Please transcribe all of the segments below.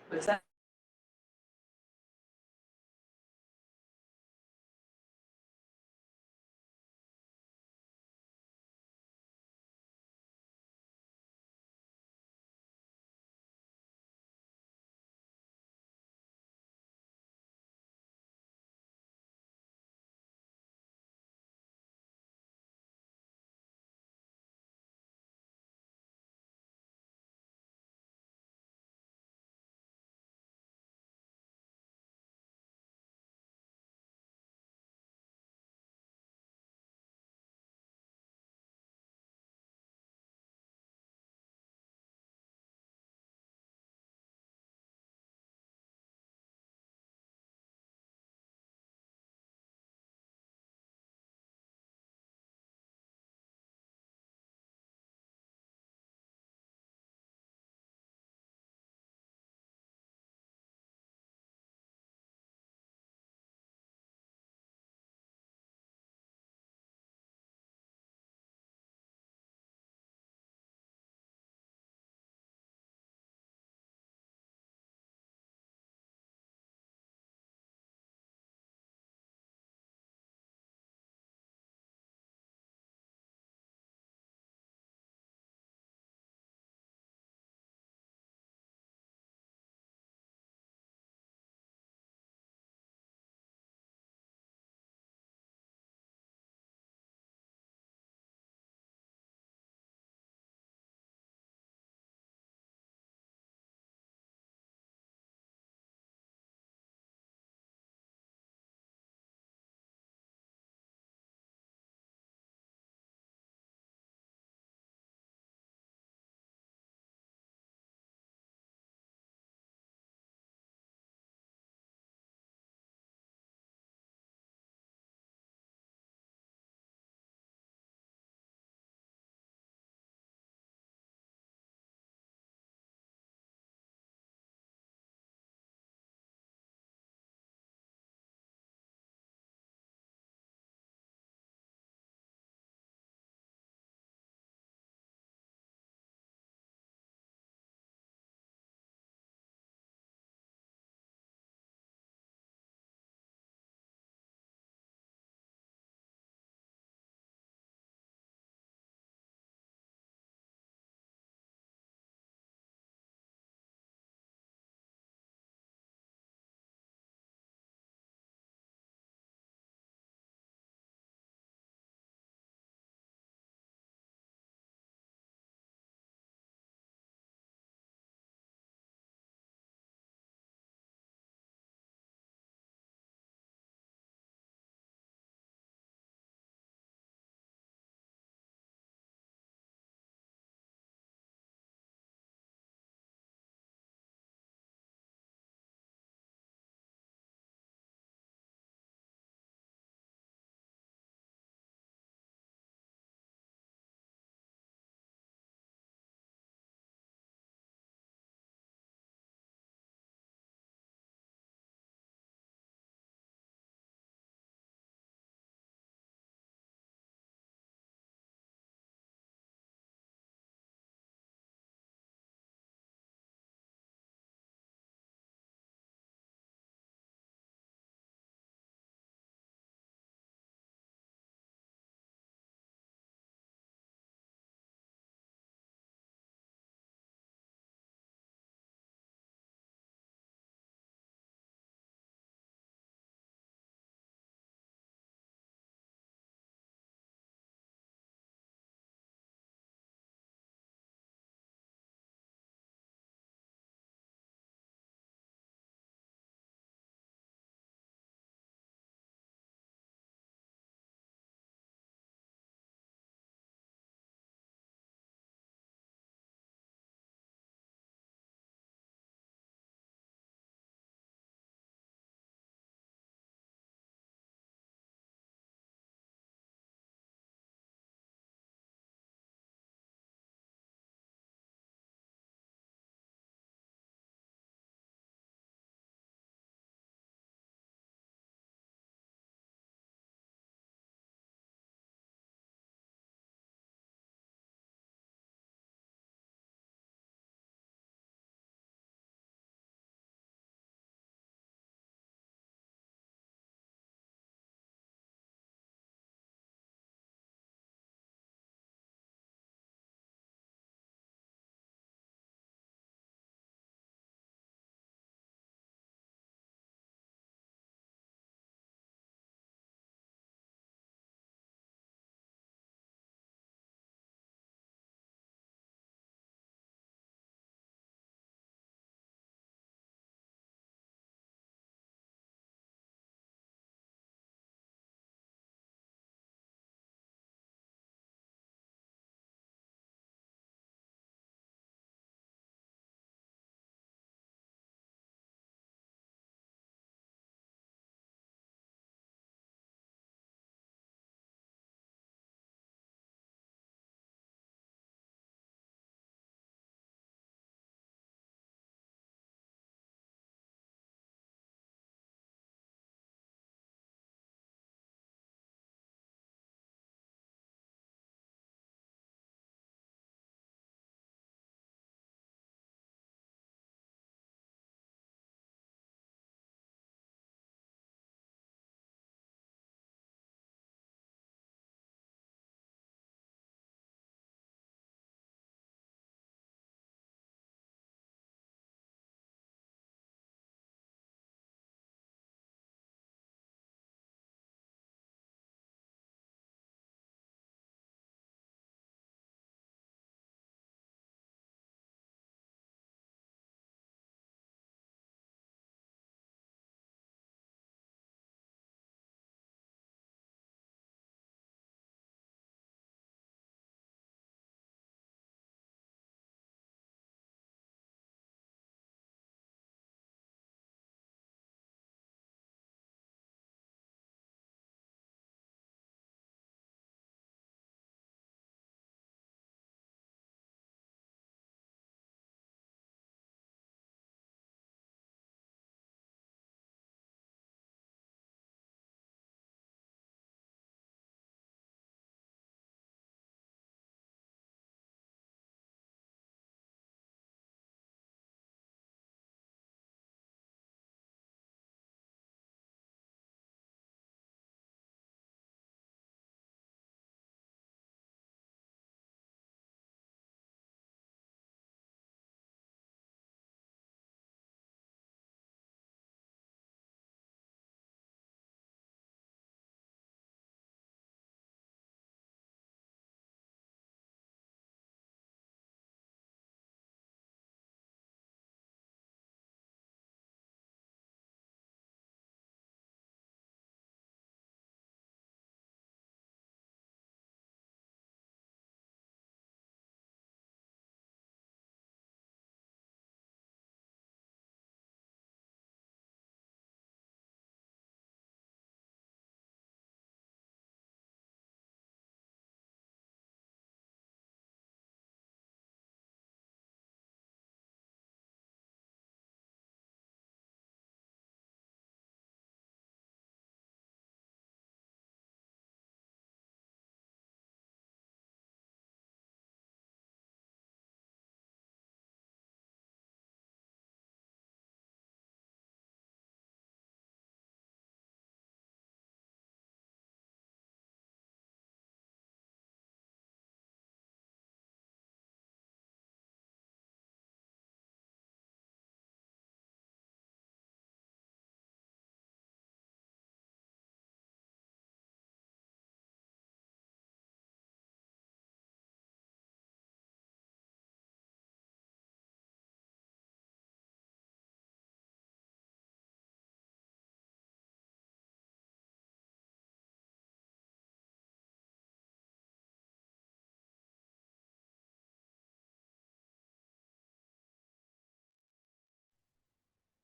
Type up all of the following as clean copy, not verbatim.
What's that?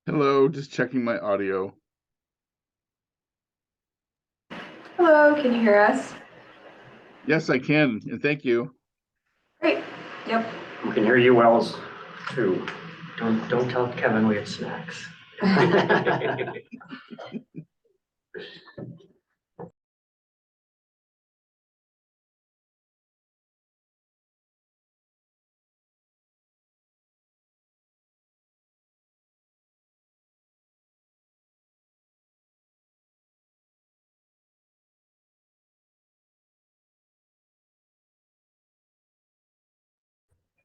Hello, just checking my audio. Hello, can you hear us? Yes, I can, and thank you. Great. Yep. We can hear you well too. Don't tell Kevin we have snacks.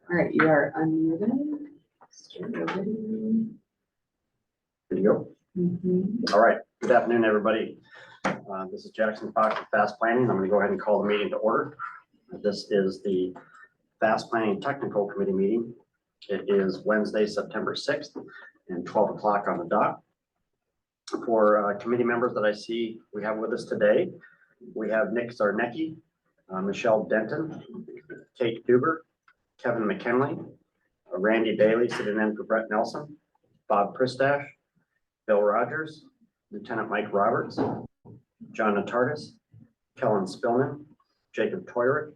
All right, you are unmuted. Good to go. All right. Good afternoon, everybody. This is Jackson Fox with Fast Planning. I'm going to go ahead and call the meeting to order. This is the Fast Planning Technical Committee meeting. It is Wednesday, September 6th and 12 o'clock on the dot. For committee members that I see we have with us today, we have Nick Zarnecki, Michelle Denton, Kate Duber, Kevin McKinley, Randy Bailey sitting in for Brett Nelson, Bob Pristash, Bill Rogers, Lieutenant Mike Roberts, John Natardis, Kellen Spillman, Jacob Toyrick,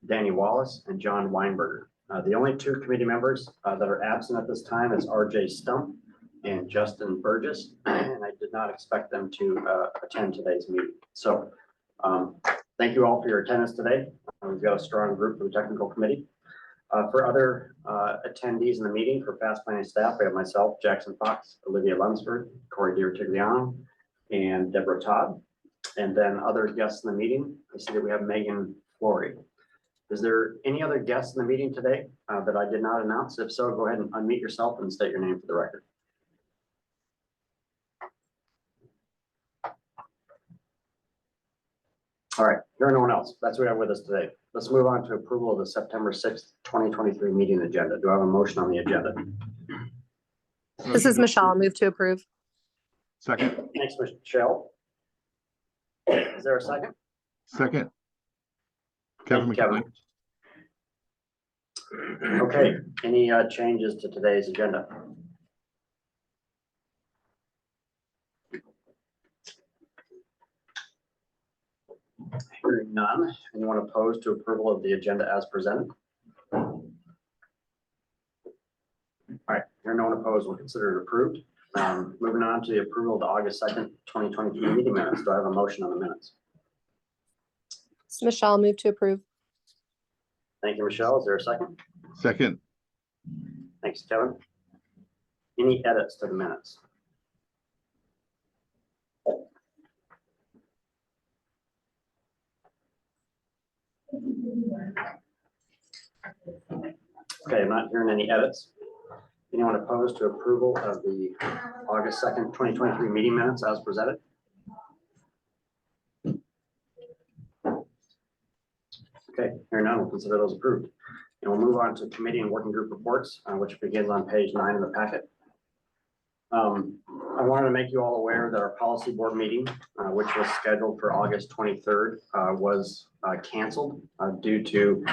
Danny Wallace, and John Weinberger. The only two committee members that are absent at this time is RJ Stump and Justin Burgess, and I did not expect them to attend today's meeting. So thank you all for your attendance today. We've got a strong group for the technical committee. For other attendees in the meeting for Fast Planning staff, we have myself, Jackson Fox, Olivia Lunsford, Corey DiRtigliano, and Deborah Todd. And then other guests in the meeting, I see that we have Megan Flory. Is there any other guests in the meeting today that I did not announce? If so, go ahead and unmute yourself and state your name for the record. All right, hearing no one else, that's what we have with us today. Let's move on to approval of the September 6th, 2023 meeting agenda. Do I have a motion on the agenda? This is Michelle. I'll move to approve. Second. Thanks, Michelle. Is there a second? Second. Kevin McKinley. Okay, any changes to today's agenda? Hearing none. Anyone opposed to approval of the agenda as presented? All right, hearing no one opposed, we'll consider it approved. Moving on to the approval of the August 2nd, 2023 meeting minutes. Do I have a motion on the minutes? This is Michelle. I'll move to approve. Thank you, Michelle. Is there a second? Second. Thanks, Kevin. Any edits to the minutes? Okay, I'm not hearing any edits. Anyone opposed to approval of the August 2nd, 2023 meeting minutes as presented? Okay, hearing none, we'll consider those approved. And we'll move on to committee and working group reports, which begins on page 9 of the packet. I wanted to make you all aware that our policy board meeting, which was scheduled for August 23rd, was canceled due to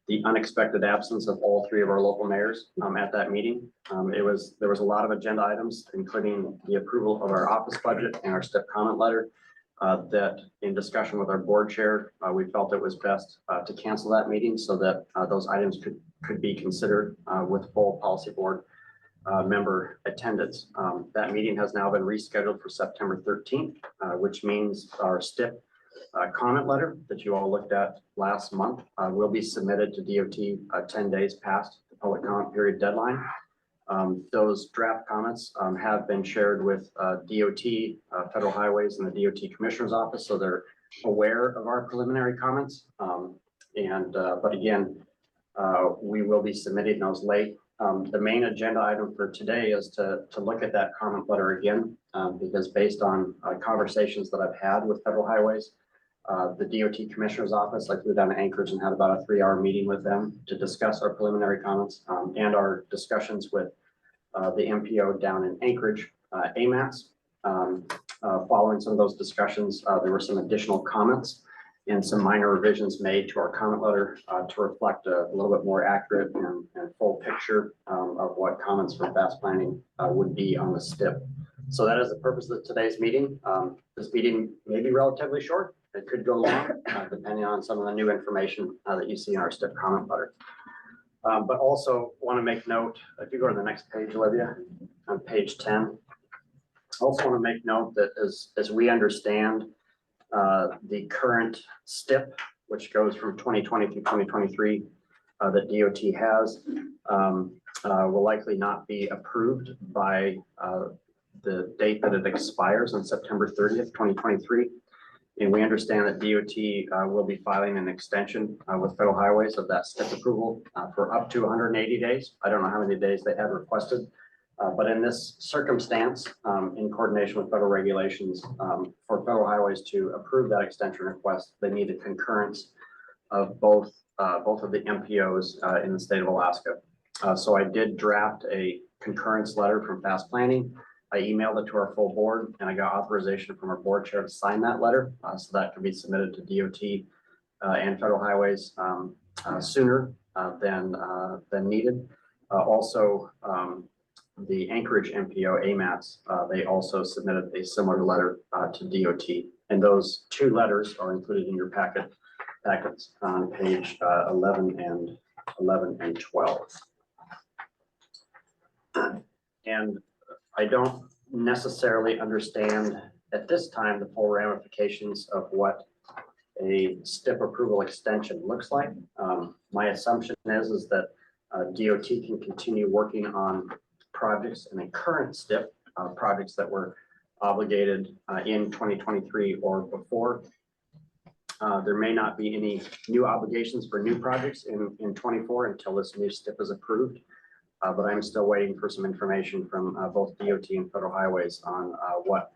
the unexpected absence of all three of our local mayors at that meeting. There was a lot of agenda items, including the approval of our office budget and our STIP comment letter, that in discussion with our board chair, we felt it was best to cancel that meeting so that those items could be considered with full policy board member attendance. That meeting has now been rescheduled for September 13th, which means our STIP comment letter that you all looked at last month will be submitted to DOT 10 days past the public comment period deadline. Those draft comments have been shared with DOT, Federal Highways, and the DOT Commissioner's Office, so they're aware of our preliminary comments. But again, we will be submitting those late. The main agenda item for today is to look at that comment letter again, because based on conversations that I've had with Federal Highways, the DOT Commissioner's Office, I flew down to Anchorage and had about a 3-hour meeting with them to discuss our preliminary comments and our discussions with the MPO down in Anchorage, AMATS. Following some of those discussions, there were some additional comments and some minor revisions made to our comment letter to reflect a little bit more accurate and full picture of what comments from fast planning would be on the STIP. So that is the purpose of today's meeting. This meeting may be relatively short. It could go long, depending on some of the new information that you see in our STIP comment letter. But also want to make note, if you go to the next page, Olivia, on page 10. I also want to make note that as we understand the current STIP, which goes from 2020 through 2023, that DOT has, will likely not be approved by the date that it expires on September 30th, 2023. And we understand that DOT will be filing an extension with Federal Highways of that STIP approval for up to 180 days. I don't know how many days they had requested, but in this circumstance, in coordination with federal regulations, for Federal Highways to approve that extension request, they need a concurrence of both of the MPOs in the state of Alaska. So I did draft a concurrence letter from Fast Planning. I emailed it to our full board and I got authorization from our board chair to sign that letter. So that can be submitted to DOT and Federal Highways sooner than needed. Also, the Anchorage MPO AMATS, they also submitted a similar letter to DOT. And those two letters are included in your packets on page 11 and 12. And I don't necessarily understand at this time the full ramifications of what a STIP approval extension looks like. My assumption is that DOT can continue working on projects in a current STIP, projects that were obligated in 2023 or before. There may not be any new obligations for new projects in 24 until this new STIP is approved. But I'm still waiting for some information from both DOT and Federal Highways on what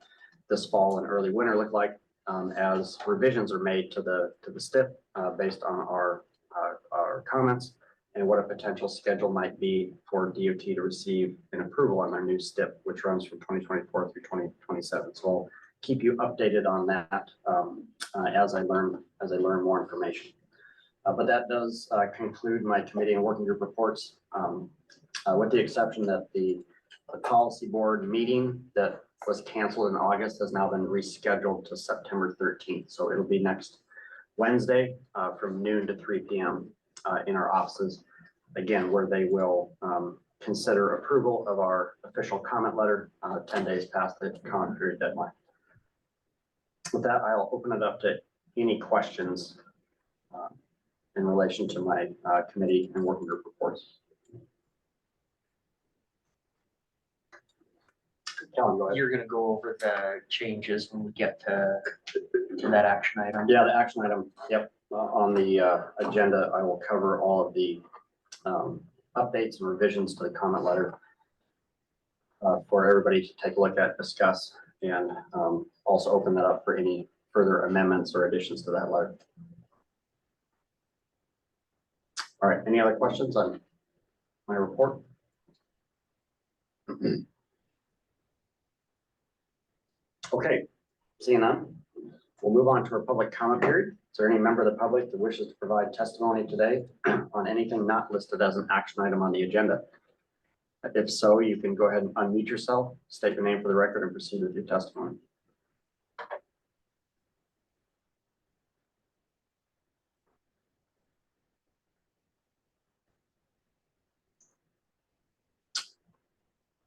this fall and early winter look like as revisions are made to the STIP based on our comments and what a potential schedule might be for DOT to receive an approval on their new STIP, which runs from 2024 through 2027. So I'll keep you updated on that as I learn more information. But that does conclude my committee and working group reports. With the exception that the policy board meeting that was canceled in August has now been rescheduled to September 13th. So it'll be next Wednesday from noon to 3 p.m. In our offices, again, where they will consider approval of our official comment letter 10 days past the comment period deadline. With that, I'll open it up to any questions in relation to my committee and working group reports. Kellen, go ahead. You're gonna go over the changes when we get to that action item. Yeah, the action item, yep. On the agenda, I will cover all of the updates and revisions to the comment letter for everybody to take a look at, discuss, and also open that up for any further amendments or additions to that letter. All right, any other questions on my report? Okay, seeing none, we'll move on to our public comment period. Is there any member of the public that wishes to provide testimony today on anything not listed as an action item on the agenda? If so, you can go ahead and unmute yourself, state your name for the record, and proceed with your testimony.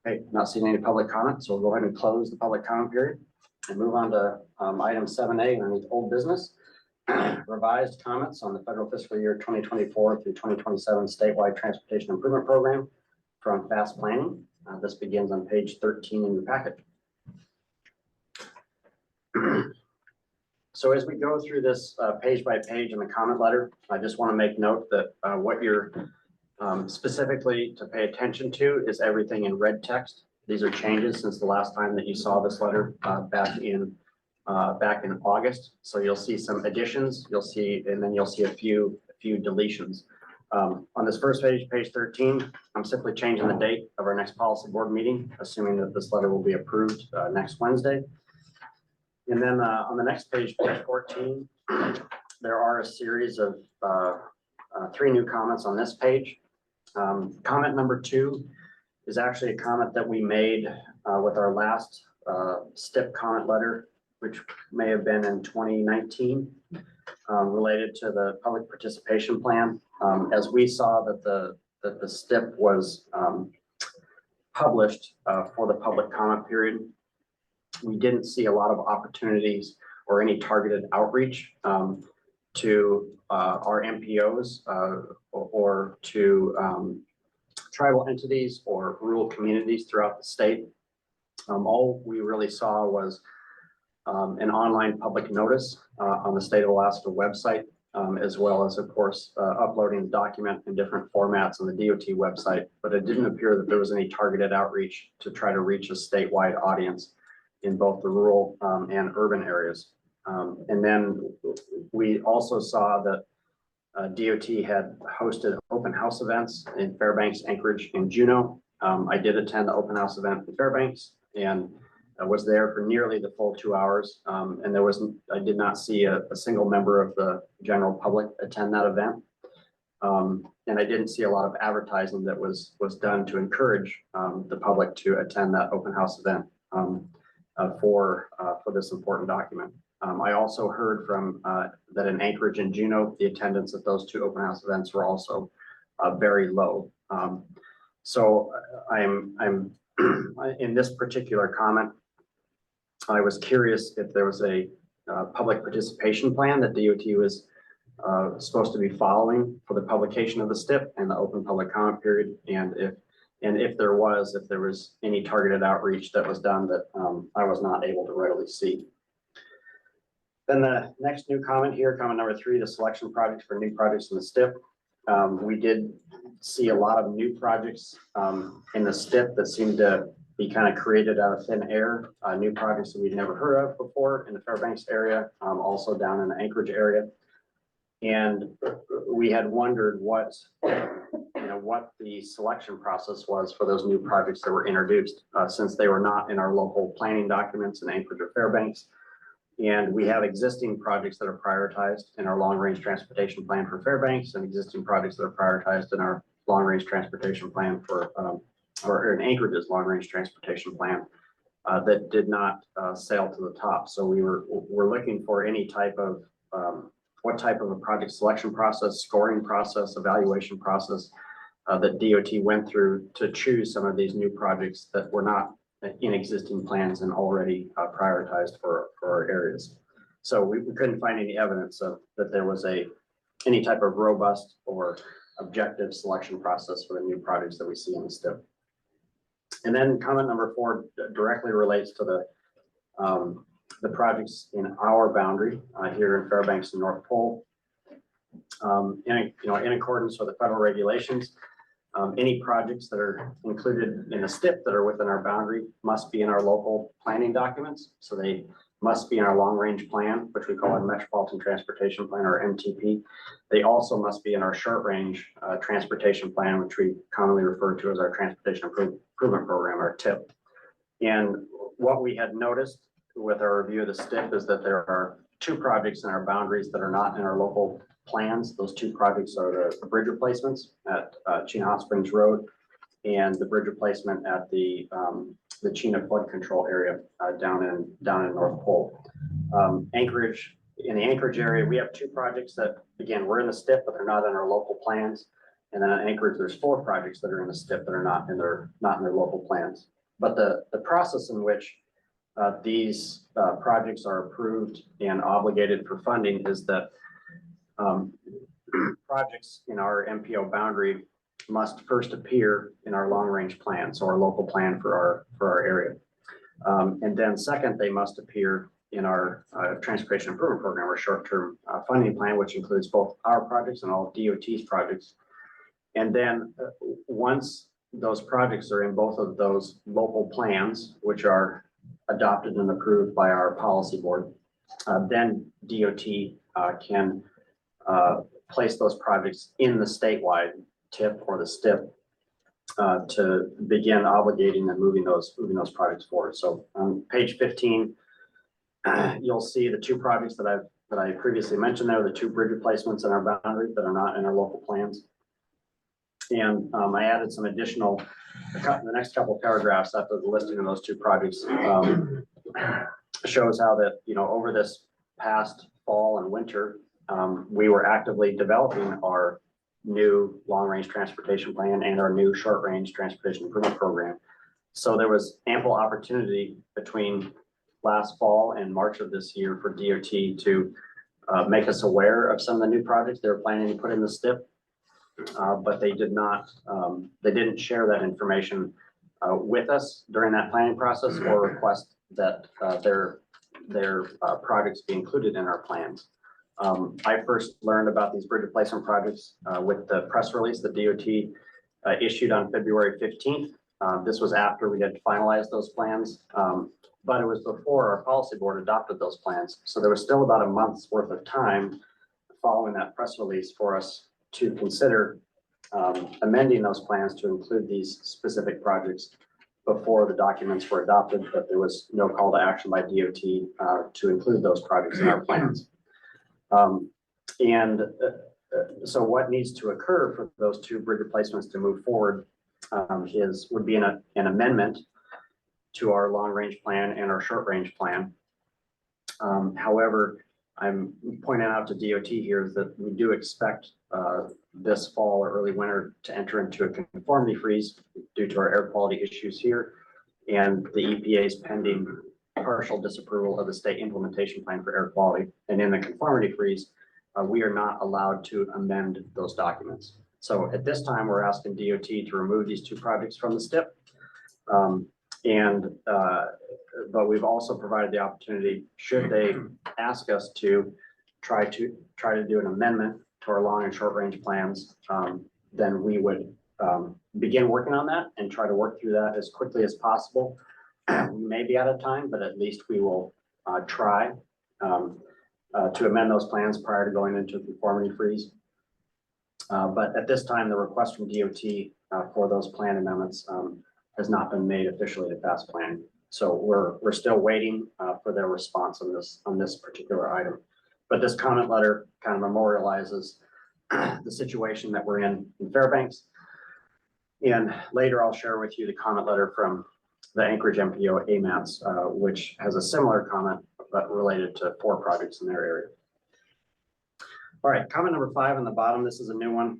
Okay, not seeing any public comment, so we'll go ahead and close the public comment period and move on to item 7A underneath old business. Revised comments on the federal fiscal year 2024 through 2027 statewide transportation improvement program from Fast Planning. This begins on page 13 in your packet. So as we go through this page by page in the comment letter, I just want to make note that what you're specifically to pay attention to is everything in red text. These are changes since the last time that you saw this letter back in August. So you'll see some additions, and then you'll see a few deletions. On this first page, page 13, I'm simply changing the date of our next policy board meeting, assuming that this letter will be approved next Wednesday. And then on the next page, page 14, there are a series of 3 new comments on this page. Comment number 2 is actually a comment that we made with our last STIP comment letter, which may have been in 2019, related to the public participation plan. As we saw that the STIP was published for the public comment period, we didn't see a lot of opportunities or any targeted outreach to our MPOs or to tribal entities or rural communities throughout the state. All we really saw was an online public notice on the State of Alaska website, as well as, of course, uploading the document in different formats on the DOT website. But it didn't appear that there was any targeted outreach to try to reach a statewide audience in both the rural and urban areas. And then we also saw that DOT had hosted open house events in Fairbanks, Anchorage, and Juneau. I did attend the open house event in Fairbanks and I was there for nearly the full 2 hours. And I did not see a single member of the general public attend that event. And I didn't see a lot of advertising that was done to encourage the public to attend that open house event for this important document. I also heard from that in Anchorage and Juneau, the attendance at those two open house events were also very low. So I'm in this particular comment, I was curious if there was a public participation plan that DOT was supposed to be following for the publication of the STIP and the open public comment period, and if there was any targeted outreach that was done that I was not able to readily see. Then the next new comment here, comment number 3, the selection projects for new projects in the STIP. We did see a lot of new projects in the STIP that seemed to be kind of created out of thin air, new projects that we'd never heard of before in the Fairbanks area, also down in the Anchorage area. And we had wondered what the selection process was for those new projects that were introduced, since they were not in our local planning documents in Anchorage or Fairbanks. And we have existing projects that are prioritized in our long-range transportation plan for Fairbanks and existing projects that are prioritized in our long-range transportation plan for, or in Anchorage's long-range transportation plan that did not sail to the top. So we're looking for any type of, what type of a project selection process, scoring process, evaluation process that DOT went through to choose some of these new projects that were not in existing plans and already prioritized for our areas. So we couldn't find any evidence of that there was any type of robust or objective selection process for the new projects that we see in the STIP. And then comment number 4 directly relates to the projects in our boundary here in Fairbanks and North Pole. In accordance with the federal regulations, any projects that are included in the STIP that are within our boundary must be in our local planning documents. So they must be in our long-range plan, which we call our Metropolitan Transportation Plan, or MTP. They also must be in our short-range transportation plan, which we commonly refer to as our Transportation Improvement Program, or TIP. And what we had noticed with our review of the STIP is that there are 2 projects in our boundaries that are not in our local plans. Those 2 projects are the bridge replacements at Chena Hot Springs Road and the bridge replacement at the Chena flood control area down in North Pole. Anchorage, in the Anchorage area, we have 2 projects that, again, we're in the STIP, but they're not in our local plans. And then in Anchorage, there's 4 projects that are in the STIP that are not in their local plans. But the process in which these projects are approved and obligated for funding is that projects in our MPO boundary must first appear in our long-range plan, so our local plan for our area. And then second, they must appear in our Transportation Improvement Program, or short-term funding plan, which includes both our projects and all of DOT's projects. And then once those projects are in both of those local plans, which are adopted and approved by our policy board, then DOT can place those projects in the statewide TIP or the STIP to begin obligating and moving those projects forward. So on page 15, you'll see the 2 projects that I previously mentioned there, the 2 bridge replacements in our boundary that are not in our local plans. And I added some additional, the next couple of paragraphs after the listing of those two projects shows how that, over this past fall and winter, we were actively developing our new long-range transportation plan and our new short-range transportation improvement program. So there was ample opportunity between last fall and March of this year for DOT to make us aware of some of the new projects they were planning to put in the STIP. But they did not, they didn't share that information with us during that planning process or request that their projects be included in our plans. I first learned about these bridge replacement projects with the press release that DOT issued on February 15th. This was after we had finalized those plans, but it was before our policy board adopted those plans. So there was still about a month's worth of time following that press release for us to consider amending those plans to include these specific projects before the documents were adopted, but there was no call to action by DOT to include those projects in our plans. So what needs to occur for those two bridge replacements to move forward would be an amendment to our long-range plan and our short-range plan. However, I'm pointing out to DOT here is that we do expect this fall or early winter to enter into a conformity freeze due to our air quality issues here and the EPA's pending partial disapproval of the state implementation plan for air quality. And in the conformity freeze, we are not allowed to amend those documents. So at this time, we're asking DOT to remove these two projects from the STIP. But we've also provided the opportunity, should they ask us to try to do an amendment to our long and short range plans, then we would begin working on that and try to work through that as quickly as possible. We may be out of time, but at least we will try to amend those plans prior to going into a conformity freeze. But at this time, the request from DOT for those plan amendments has not been made officially to pass planning. So we're still waiting for their response on this particular item. But this comment letter kind of memorializes the situation that we're in Fairbanks. And later I'll share with you the comment letter from the Anchorage MPO AMATS, which has a similar comment but related to 4 projects in their area. All right, comment number 5 on the bottom. This is a new one.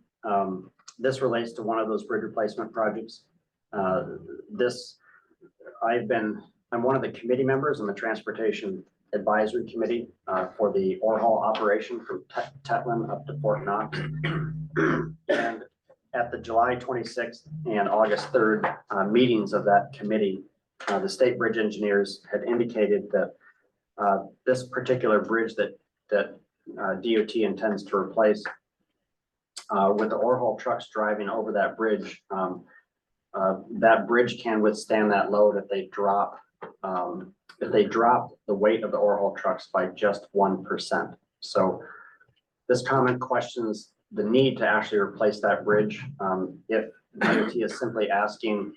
This relates to one of those bridge replacement projects. I'm one of the committee members on the Transportation Advisory Committee for the Orhall operation from Tetlin up to Fort Knox. And at the July 26th and August 3rd meetings of that committee, the state bridge engineers had indicated that this particular bridge that DOT intends to replace, with the Orhall trucks driving over that bridge can withstand that load if they drop the weight of the Orhall trucks by just 1%. So this comment questions the need to actually replace that bridge. If DOT is simply asking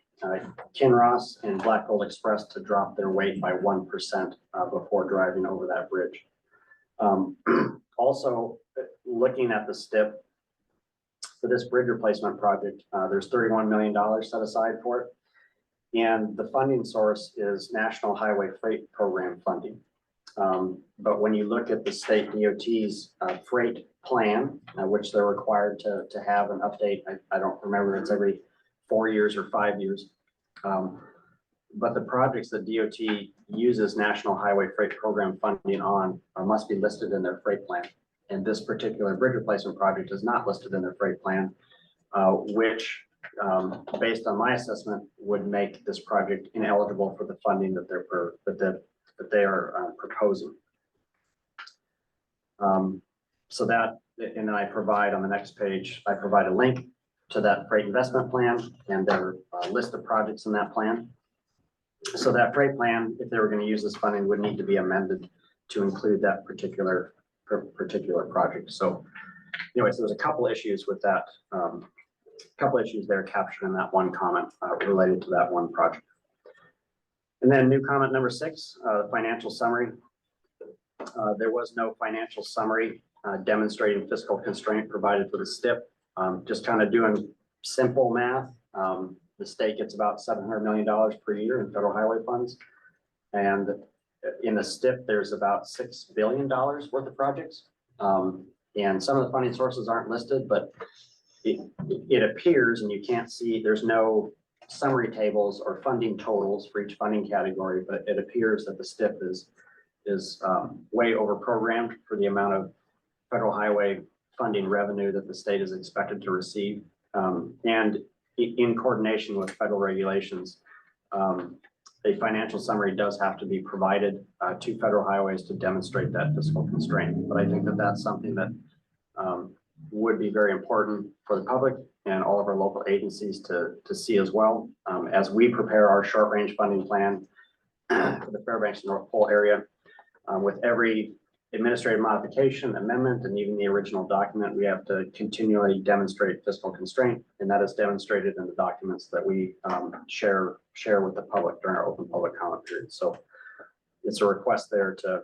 Kinross and Black Gold Express to drop their weight by 1% before driving over that bridge. Also, looking at the STIP for this bridge replacement project, there's $31 million set aside for it. And the funding source is National Highway Freight Program funding. But when you look at the state DOT's freight plan, which they're required to have an update, I don't remember, it's every 4 years or 5 years. But the projects that DOT uses National Highway Freight Program funding on must be listed in their freight plan. And this particular bridge replacement project is not listed in their freight plan, which, based on my assessment, would make this project ineligible for the funding that they are proposing. So that, and then I provide on the next page, I provide a link to that freight investment plan and their list of projects in that plan. So that freight plan, if they were going to use this funding, would need to be amended to include that particular project. So anyways, there's a couple issues with that, couple issues there captured in that one comment related to that one project. And then new comment number 6, financial summary. There was no financial summary demonstrating fiscal constraint provided for the STIP. Just kind of doing simple math, the state gets about $700 million per year in federal highway funds. And in the STIP, there's about $6 billion worth of projects. And some of the funding sources aren't listed, but it appears, and you can't see, there's no summary tables or funding totals for each funding category, but it appears that the STIP is way over programmed for the amount of federal highway funding revenue that the state is expected to receive. And in coordination with federal regulations, a financial summary does have to be provided to federal highways to demonstrate that fiscal constraint. But I think that that's something that would be very important for the public and all of our local agencies to see as well. As we prepare our short range funding plan for the Fairbanks and North Pole area, with every administrative modification, amendment, and even the original document, we have to continually demonstrate fiscal constraint, and that is demonstrated in the documents that we share with the public during our open public comment period. So it's a request there to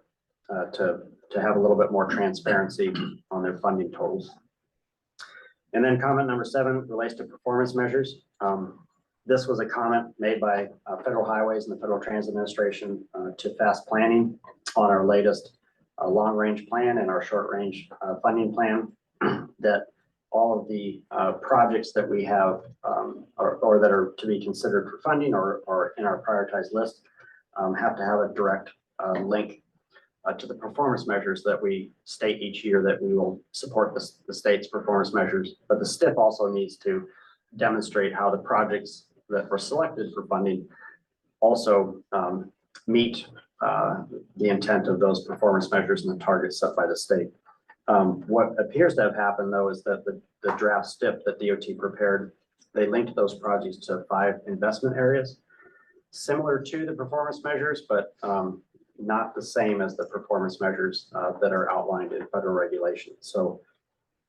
have a little bit more transparency on their funding totals. And then comment number 7 relates to performance measures. This was a comment made by Federal Highways and the Federal Transit Administration to fast planning on our latest long-range plan and our short-range funding plan, that all of the projects that we have or that are to be considered for funding or in our prioritized list have to have a direct link to the performance measures that we state each year that we will support the state's performance measures. But the STIP also needs to demonstrate how the projects that were selected for funding also meet the intent of those performance measures and the targets set by the state. What appears to have happened, though, is that the draft STIP that DOT prepared, they linked those projects to 5 investment areas, similar to the performance measures, but not the same as the performance measures that are outlined in federal regulations. So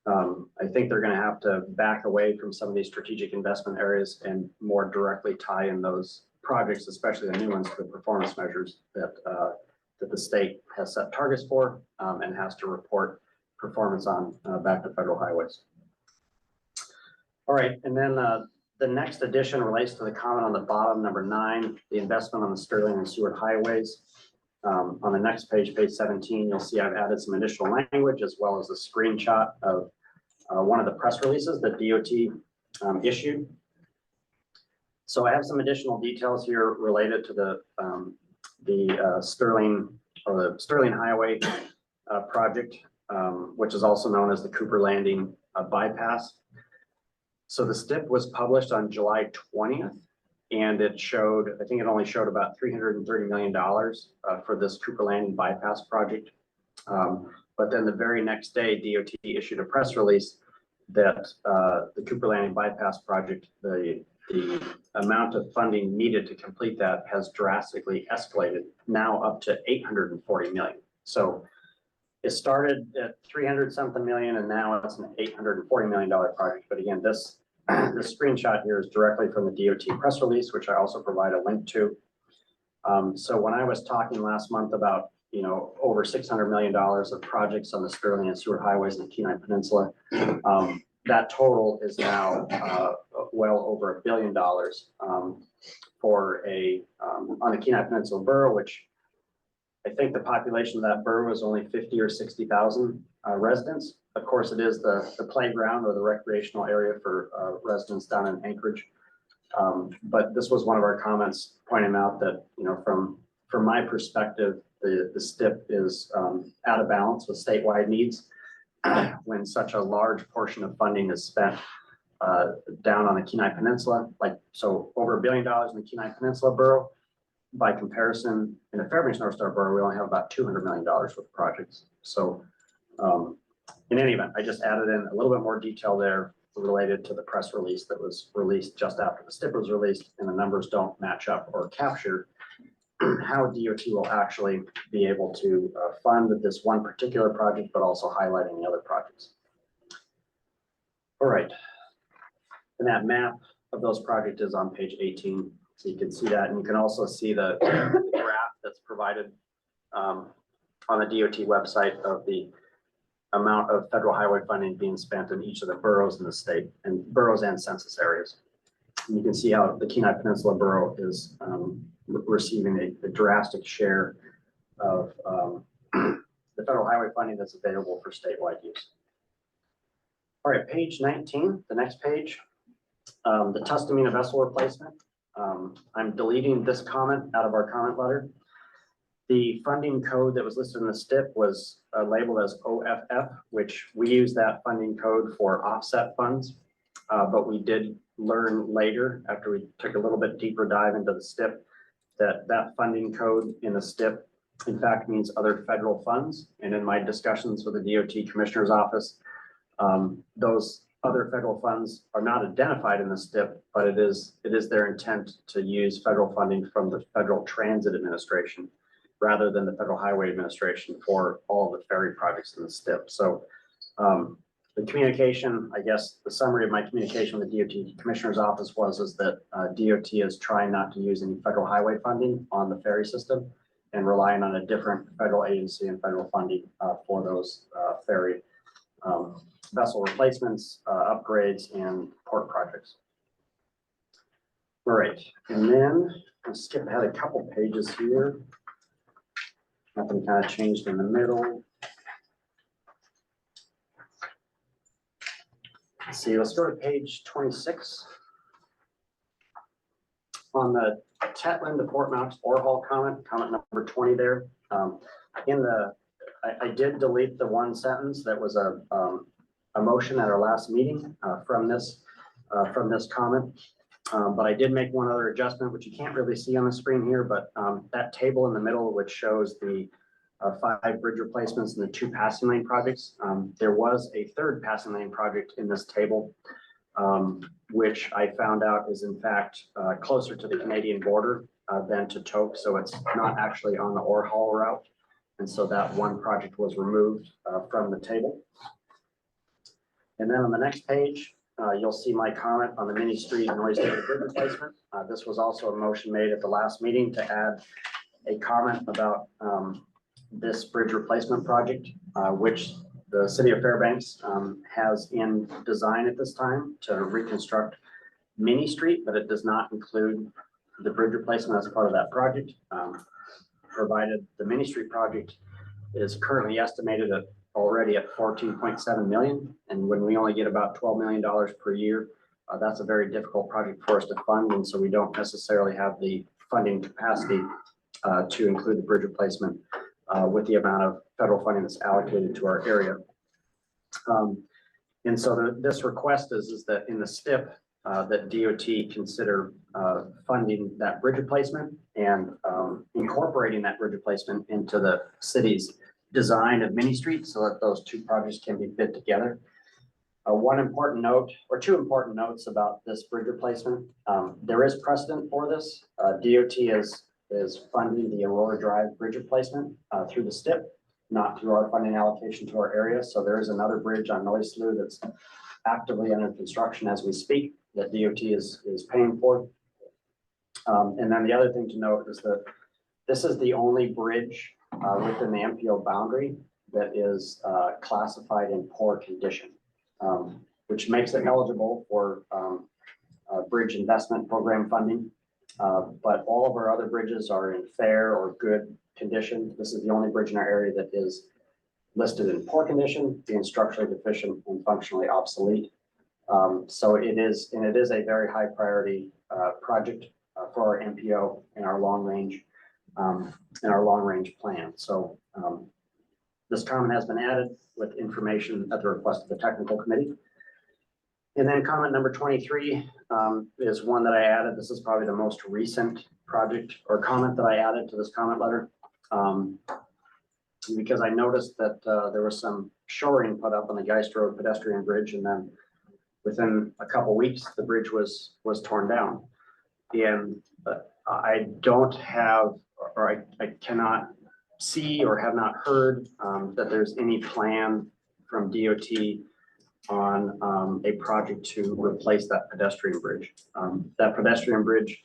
I think they're going to have to back away from some of these strategic investment areas and more directly tie in those projects, especially the new ones, to the performance measures that the state has set targets for and has to report performance on back to federal highways. All right, and then the next addition relates to the comment on the bottom, number 9, the investment on the Sterling and Seward highways. On the next page, page 17, you'll see I've added some additional language as well as a screenshot of one of the press releases that DOT issued. So I have some additional details here related to the Sterling Highway project, which is also known as the Cooper Landing bypass. So the STIP was published on July 20th, and it showed, I think it only showed about $330 million for this Cooper Landing bypass project. But then the very next day, DOT issued a press release that the Cooper Landing bypass project, the amount of funding needed to complete that has drastically escalated, now up to $840 million. So it started at 300 something million, and now it's an $840 million project. But again, this screenshot here is directly from the DOT press release, which I also provide a link to. So when I was talking last month about, over $600 million of projects on the Sterling and Seward highways in the Kenai Peninsula, that total is now well over $1 billion for on the Kenai Peninsula borough, which I think the population of that borough is only 50 or 60,000 residents. Of course, it is the playground or the recreational area for residents down in Anchorage. But this was one of our comments pointing out that, from my perspective, the STIP is out of balance with statewide needs when such a large portion of funding is spent down on the Kenai Peninsula, so over $1 billion in the Kenai Peninsula borough. By comparison, in the Fairbanks North Star borough, we only have about $200 million worth of projects. So in any event, I just added in a little bit more detail there related to the press release that was released just after the STIP was released, and the numbers don't match up or capture how DOT will actually be able to fund this one particular project, but also highlighting the other projects. All right. And that map of those projects is on page 18. So you can see that, and you can also see the graph that's provided on the DOT website of the amount of federal highway funding being spent in each of the boroughs in the state, and boroughs and census areas. And you can see how the Kenai Peninsula Borough is receiving a drastic share of the federal highway funding that's available for statewide use. All right, page 19, the next page, the Tustamina vessel replacement. I'm deleting this comment out of our comment letter. The funding code that was listed in the STIP was labeled as OFF, which we use that funding code for offset funds. But we did learn later, after we took a little bit deeper dive into the STIP, that funding code in the STIP, in fact, means other federal funds. And in my discussions with the DOT Commissioner's Office, those other federal funds are not identified in the STIP, but it is their intent to use federal funding from the Federal Transit Administration rather than the Federal Highway Administration for all of the ferry projects in the STIP. So the communication, I guess, the summary of my communication with the DOT Commissioner's Office is that DOT is trying not to use any federal highway funding on the ferry system and relying on a different federal agency and federal funding for those ferry vessel replacements, upgrades, and port projects. All right, and then I'll skip ahead a couple pages here. Nothing kind of changed in the middle. Let's see, let's go to page 26. On the Tetlin to Fort Knox Orhall comment number 20 there. I did delete the one sentence that was a motion at our last meeting from this comment. But I did make one other adjustment, which you can't really see on the screen here, but that table in the middle, which shows the 5 bridge replacements and the 2 passing lane projects. There was a 3rd passing lane project in this table, which I found out is in fact closer to the Canadian border than to Tok. So it's not actually on the Orhall route. And so that one project was removed from the table. And then on the next page, you'll see my comment on the mini street noise daily bridge replacement. This was also a motion made at the last meeting to add a comment about this bridge replacement project, which the city of Fairbanks has in design at this time to reconstruct Mini Street, but it does not include the bridge replacement as part of that project. Provided the Mini Street project is currently estimated at already at 14.7 million. And when we only get about $12 million per year, that's a very difficult project for us to fund. And so we don't necessarily have the funding capacity to include the bridge replacement with the amount of federal funding that's allocated to our area. And so this request is that in the STIP, that DOT consider funding that bridge replacement and incorporating that bridge replacement into the city's design of Mini Street so that those 2 projects can be bid together. One important note, or 2 important notes about this bridge replacement. There is precedent for this. DOT is funding the Aurora Drive bridge replacement through the STIP, not through our funding allocation to our area. So there is another bridge on Noise Slough that's actively under construction as we speak that DOT is paying for. And then the other thing to note is that this is the only bridge within the MPO boundary that is classified in poor condition, which makes it eligible for bridge investment program funding. But all of our other bridges are in fair or good condition. This is the only bridge in our area that is listed in poor condition, being structurally deficient and functionally obsolete. So it is a very high priority project for our MPO and our long range plan. So this comment has been added with information at the request of the technical committee. And then comment number 23 is one that I added. This is probably the most recent project or comment that I added to this comment letter. Because I noticed that there was some shoring put up on the Geist Road pedestrian bridge, and then within a couple weeks, the bridge was torn down. And I don't have, or I cannot see or have not heard that there's any plan from DOT on a project to replace that pedestrian bridge. That pedestrian bridge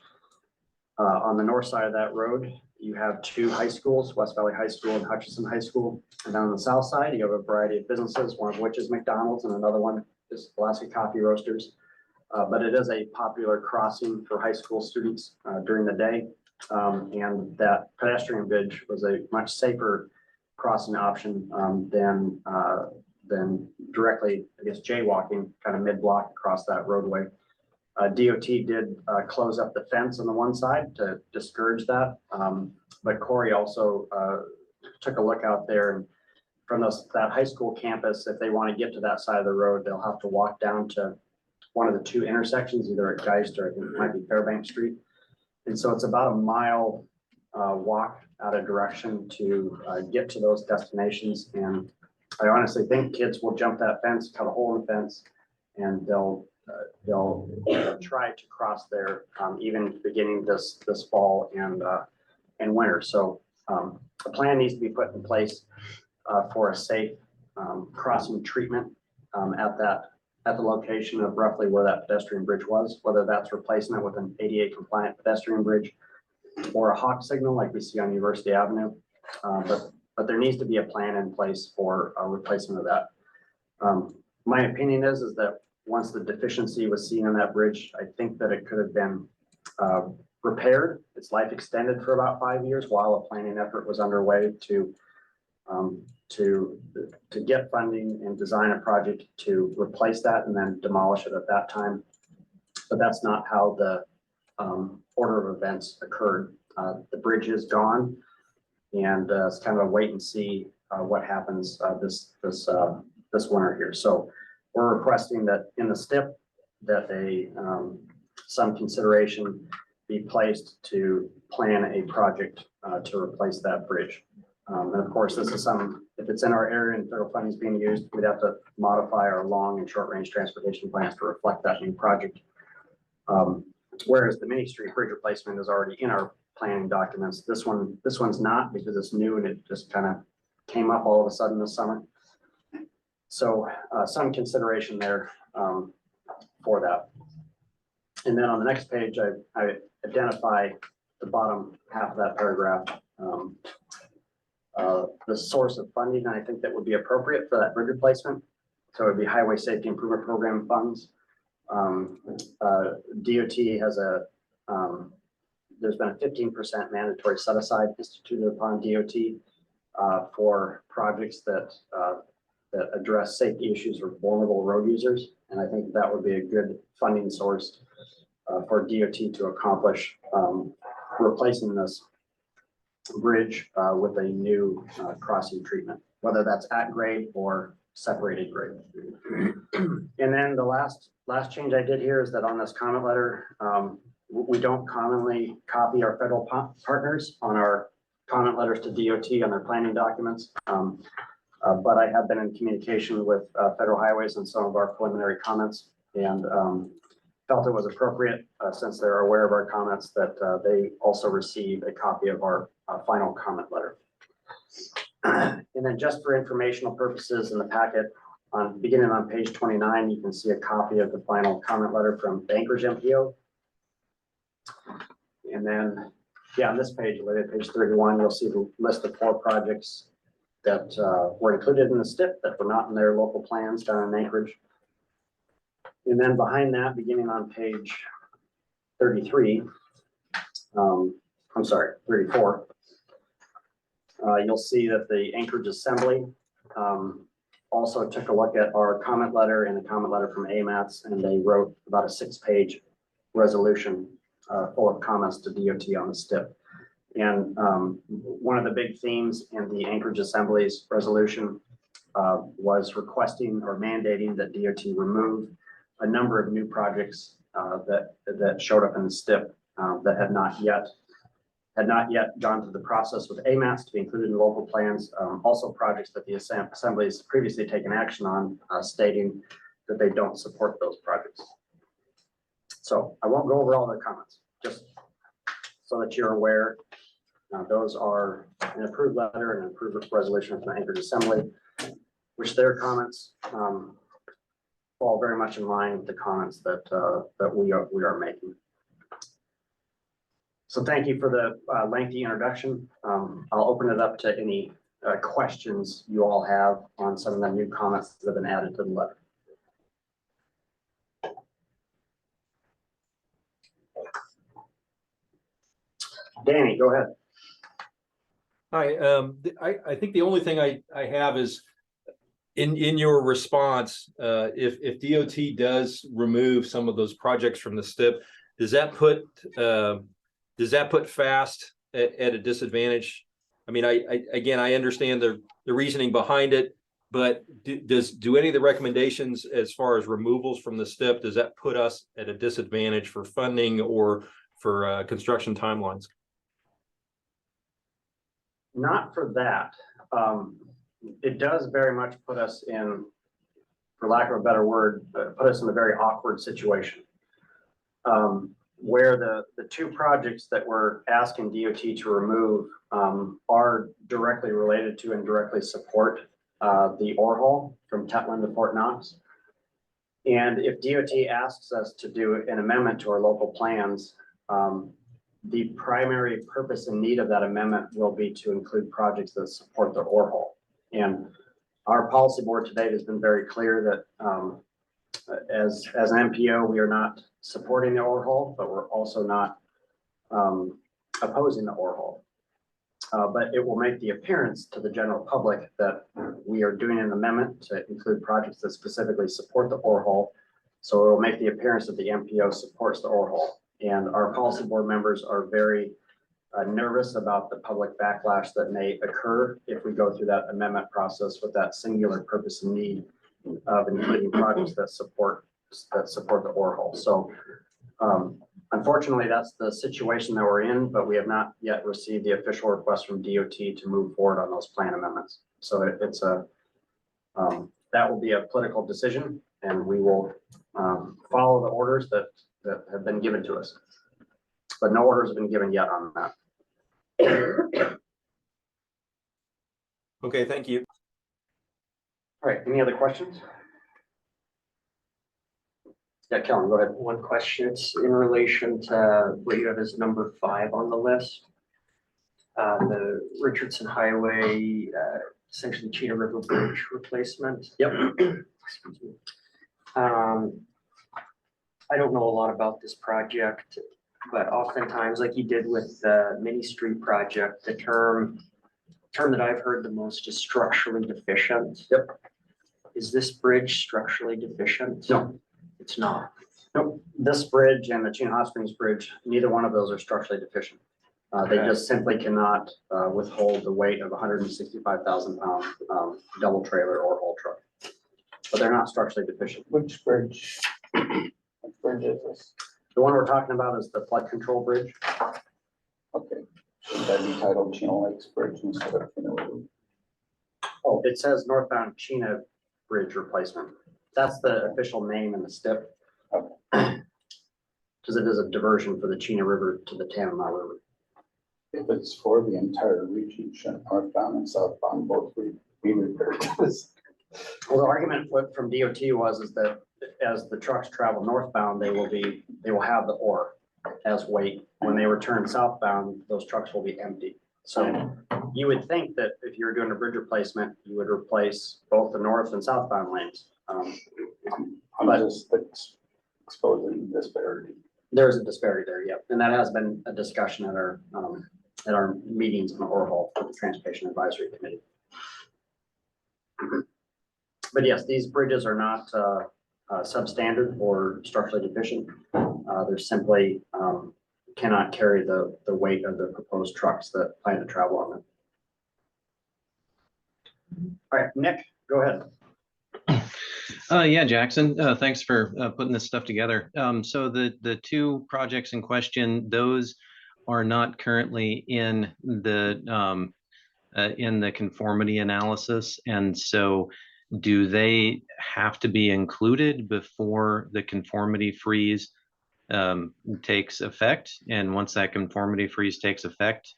on the north side of that road you have two high schools, West Valley High School and Hutchinson High School. And then on the south side, you have a variety of businesses, one of which is McDonald's and another one is Alaska Coffee Roasters. But it is a popular crossing for high school students during the day. And that pedestrian bridge was a much safer crossing option than directly, I guess, jaywalking kind of mid-block across that roadway. DOT did close up the fence on the one side to discourage that. But Corey also took a look out there, and from that high school campus, if they want to get to that side of the road, they'll have to walk down to one of the two intersections, either at Geist or I think it might be Fairbank Street. And so it's about a mile walk out of direction to get to those destinations. And I honestly think kids will jump that fence, cut a hole in the fence, and they'll try to cross there even beginning this fall and winter. So a plan needs to be put in place for a safe crossing treatment at the location of roughly where that pedestrian bridge was, whether that's replacing it with an ADA compliant pedestrian bridge or a hawk signal like we see on University Avenue. But there needs to be a plan in place for a replacement of that. My opinion is that once the deficiency was seen on that bridge, I think that it could have been repaired, its life extended for about 5 years while a planning effort was underway to get funding and design a project to replace that and then demolish it at that time. But that's not how the order of events occurred. The bridge is gone, and it's kind of a wait and see what happens this winter here. So we're requesting that in the STIP that some consideration be placed to plan a project to replace that bridge. And of course, this is if it's in our area and federal funding is being used, we'd have to modify our long and short range transportation plans to reflect that new project. Whereas the Mini Street bridge replacement is already in our planning documents. This one's not, because it's new and it just kind of came up all of a sudden this summer. So some consideration there for that. And then on the next page, I identify the bottom half of that paragraph, the source of funding, and I think that would be appropriate for that bridge replacement. So it would be Highway Safety Improvement Program funds. DOT has there's been a 15% mandatory set aside instituted upon DOT for projects that address safety issues for vulnerable road users. And I think that would be a good funding source for DOT to accomplish replacing this bridge with a new crossing treatment, whether that's at grade or separated grade. And then the last change I did here is that on this comment letter, we don't commonly copy our federal partners on our comment letters to DOT on their planning documents. But I have been in communication with Federal Highways on some of our preliminary comments, and felt it was appropriate, since they're aware of our comments, that they also receive a copy of our final comment letter. And then just for informational purposes in the packet, beginning on page 29, you can see a copy of the final comment letter from the Anchorage MPO. And then, yeah, on this page, page 31, you'll see the list of 4 projects that were included in the STIP that were not in their local plans down in Anchorage. And then behind that, beginning on page 33, I'm sorry, 34, you'll see that the Anchorage Assembly also took a look at our comment letter and the comment letter from AMATS, and they wrote about a 6-page resolution full of comments to DOT on the STIP. And one of the big themes in the Anchorage Assembly's resolution was requesting or mandating that DOT remove a number of new projects that showed up in the STIP that had not yet gone through the process with AMATS to be included in local plans. Also projects that the Assembly has previously taken action on, stating that they don't support those projects. So I won't go over all the comments, just so that you're aware. Those are an approved letter and an approved resolution from the Anchorage Assembly, which their comments fall very much in line with the comments that we are making. So thank you for the lengthy introduction. I'll open it up to any questions you all have on some of the new comments that have been added to the letter. Danny, go ahead. Hi, I think the only thing I have is in your response, if DOT does remove some of those projects from the STIP, does that put FAST at a disadvantage? I mean, I understand the reasoning behind it, but do any of the recommendations as far as removals from the STIP, does that put us at a disadvantage for funding or for construction timelines? Not for that. It does very much put us in, for lack of a better word, put us in a very awkward situation. Where the two projects that we're asking DOT to remove are directly related to and directly support the ore haul from Tetland to Fort Knox. And if DOT asks us to do an amendment to our local plans, the primary purpose and need of that amendment will be to include projects that support the ore haul. And our policy board today has been very clear that as an MPO, we are not supporting the ore haul, but we're also not opposing the ore haul. But it will make the appearance to the general public that we are doing an amendment to include projects that specifically support the ore haul. So it will make the appearance that the MPO supports the ore haul. And our policy board members are very nervous about the public backlash that may occur if we go through that amendment process with that singular purpose and need of including projects that support the ore haul. So unfortunately, that's the situation that we're in, but we have not yet received the official request from DOT to move forward on those plan amendments. So it's that will be a political decision, and we will follow the orders that have been given to us. But no orders have been given yet on that. Okay, thank you. All right, any other questions? Yeah, Kellen, go ahead. One question, it's in relation to what you have as number 5 on the list. The Richardson Highway, essentially Cheetah River Bridge replacement. Yep. Excuse me. I don't know a lot about this project, but oftentimes, like you did with the Mini Street project, the term that I've heard the most is structurally deficient. Yep. Is this bridge structurally deficient? No. It's not. Nope. This bridge and the Chino Hot Springs Bridge, neither one of those are structurally deficient. They Okay. just simply cannot withhold the weight of a 165,000 pound double trailer or haul truck. But they're not structurally deficient. Which bridge? Which bridge is this? The one we're talking about is the flood control bridge. Okay, should that be titled Chino Lakes Bridge instead of Chino River? Oh, it says northbound Chino Bridge replacement. That's the official name in the STIP. Because it is a diversion for the Chino River to the Tanana River. If it's for the entire region, shouldn't northbound and southbound both be repaired to this? Well, the argument from DOT is that as the trucks travel northbound, they will have the ore as weight. When they return southbound, those trucks will be empty. So you would think that if you were doing a bridge replacement, you would replace both the north and southbound lanes. I'm But- just exposing disparity. There's a disparity there, yep. And that has been a discussion at our meetings on the ore haul for the Transportation Advisory Committee. But yes, these bridges are not substandard or structurally deficient. They're simply cannot carry the weight of the proposed trucks that plan to travel on them. All right, Nick, go ahead. Yeah, Jackson, thanks for putting this stuff together. So the two projects in question, those are not currently in the conformity analysis. And so do they have to be included before the conformity freeze takes effect? And once that conformity freeze takes effect,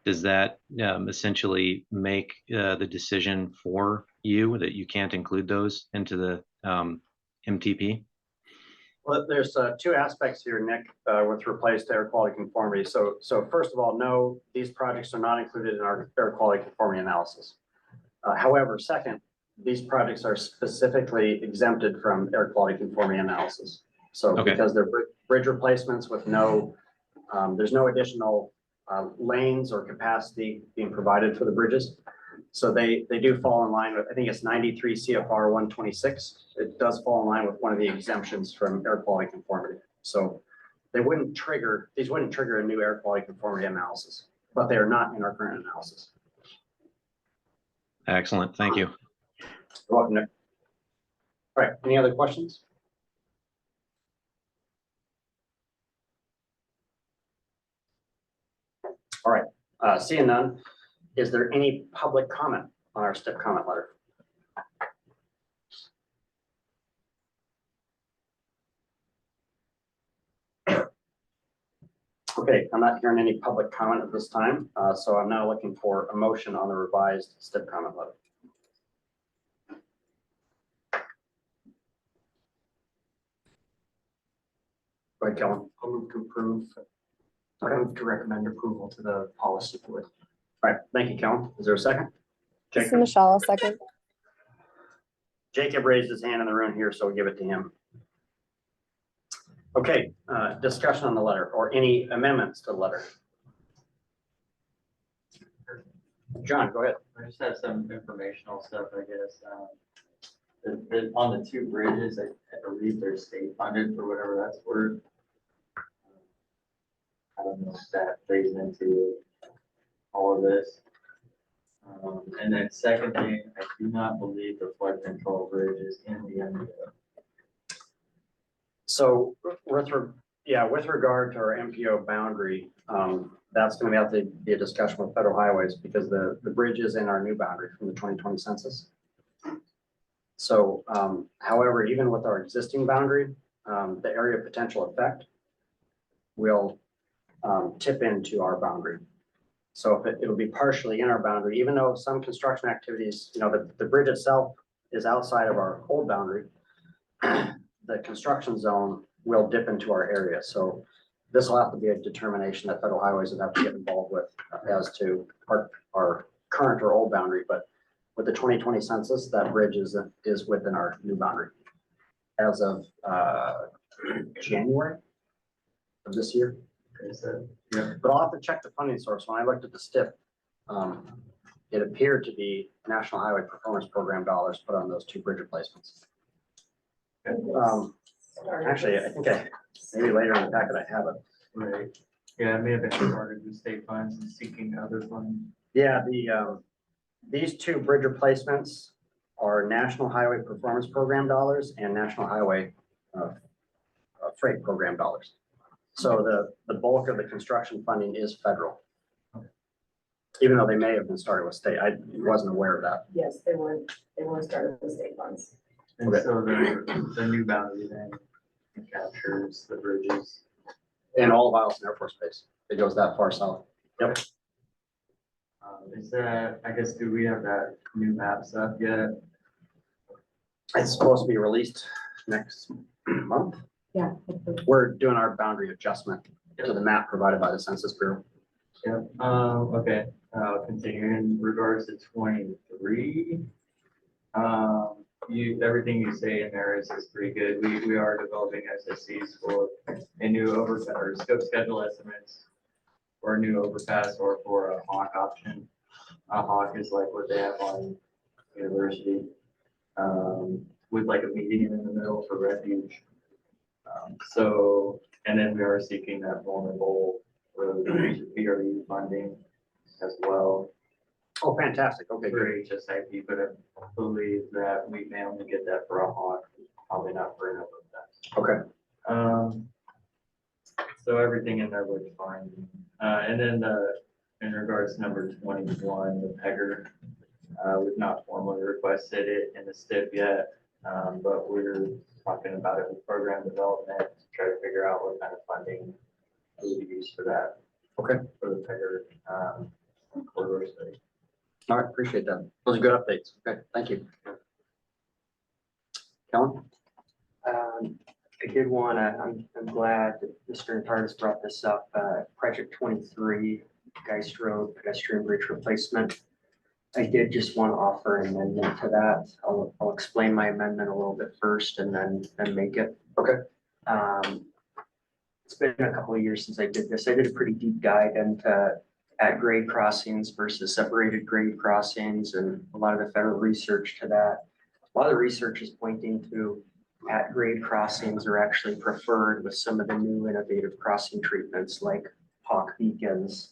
does that essentially make the decision for you that you can't include those into the MTP? Well, there's two aspects here, Nick, with replaced air quality conformity. So first of all, no, these projects are not included in our air quality conformity analysis. However, second, these projects are specifically exempted from air quality conformity analysis. So Okay. because they're bridge replacements with no, there's no additional lanes or capacity being provided for the bridges. So they do fall in line with, I think it's 93 CFR 126. It does fall in line with one of the exemptions from air quality conformity. So these wouldn't trigger a new air quality conformity analysis, but they are not in our current analysis. Excellent. Thank you. You're welcome, Nick. All right, any other questions? All right, seeing none, is there any public comment on our STIP comment letter? Okay, I'm not hearing any public comment at this time, so I'm now looking for a motion on the revised STIP comment letter. Go ahead, Kellen. I'll move to approve. Okay. I move to recommend approval to the policy board. All right, thank you, Kellen. Is there a second? This is Jacob, Michelle, second. Jacob raised his hand in the room here, so we'll give it to him. Okay, discussion on the letter or any amendments to the letter. John, go ahead. I just have some informational stuff, I guess. On the two bridges, I believe they're state funded for whatever that's worth. I don't know if that plays into all of this. And then second thing, I do not believe the flood control bridge is in the MDO. So with regard to our MPO boundary, that's going to have to be a discussion with Federal Highways because the bridge is in our new boundary from the 2020 census. So, however, even with our existing boundary, the area of potential effect will tip into our boundary. So if it'll be partially in our boundary, even though some construction activities, the bridge itself is outside of our old boundary, the construction zone will dip into our area. So this will have to be a determination that Federal Highways would have to get involved with as to our current or old boundary. But with the 2020 census, that bridge is within our new boundary as of January of this year. Okay, so, But I'll have to check the funding source. When I looked at the STIP, it appeared to be National Highway Performance Program dollars put on those two bridge replacements. Actually, I think maybe later in the packet I have it. right. Yeah, it may have been started with state funds and seeking other funds. Yeah, these two bridge replacements are National Highway Performance Program dollars and National Highway Freight Program dollars. So the bulk of the construction funding is federal. Even though they may have been started with state, I wasn't aware of that. Yes, they weren't started with state funds. And Okay. so the new boundary then captures the bridges. And all of Eielson Air Force Base, it goes that far south. Yep. Is that, I guess, do we have that new map stuff yet? It's supposed to be released next month. Yeah. We're doing our boundary adjustment to the map provided by the Census Bureau. Yeah, okay, continuing in regards to 23. Everything you say in there is pretty good. We are developing SSCs for a new overpass or scope schedule estimates for a new overpass or for a hawk option. A hawk is like what they have on University, with like a median in the middle for refuge. And then we are seeking that vulnerable road BRU funding as well Oh, fantastic. Okay, for great. HSIP, but I believe that we may only get that for a hawk, probably not for an overpass. Okay. So everything in there looks fine. And then in regards to number 21, the PEGR, we've not formally requested it in the STIP yet, but we're talking about it with program development to try to figure out what kind of funding we use for that. Okay. For the PEGR corridor study. All right, appreciate that. Those are good updates. Okay, thank you. Kellen? I did wanna, I'm glad that Mr. Nardis brought this up, project 23, Geist Road pedestrian bridge replacement. I did just want to offer an amendment to that. I'll explain my amendment a little bit first and then make it. Okay. It's been a couple of years since I did this. I did a pretty deep dive into at grade crossings versus separated grade crossings and a lot of the federal research to that. A lot of the research is pointing to at grade crossings are actually preferred with some of the new innovative crossing treatments like hawk beacons.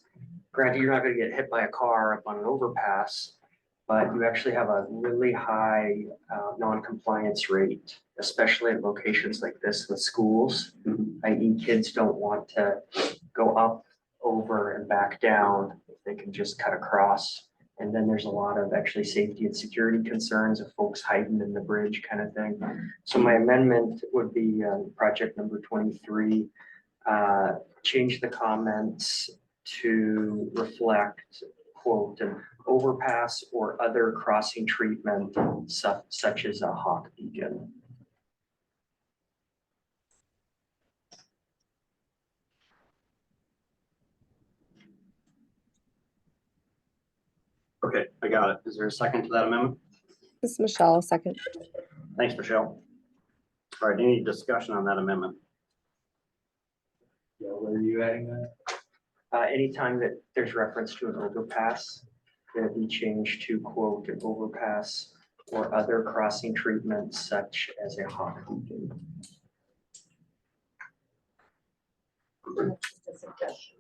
Granted, you're not going to get hit by a car up on an overpass, but you actually have a really high non-compliance rate, especially at locations like this with schools, i.e. kids don't want to go up, over and back down if they can just cut across. And then there's a lot of actually safety and security concerns of folks hiding in the bridge kind of thing. So my amendment would be project number 23, change the comments to reflect, quote, an overpass or other crossing treatment such as a hawk beacon. Okay, I got it. Is there a second to that amendment? This is Michelle, second. Thanks, Michelle. All right, any discussion on that amendment? Yeah, where are you adding that? Anytime that there's reference to an overpass, that be changed to quote an overpass or other crossing treatments such as a hawk beacon. It's a suggestion.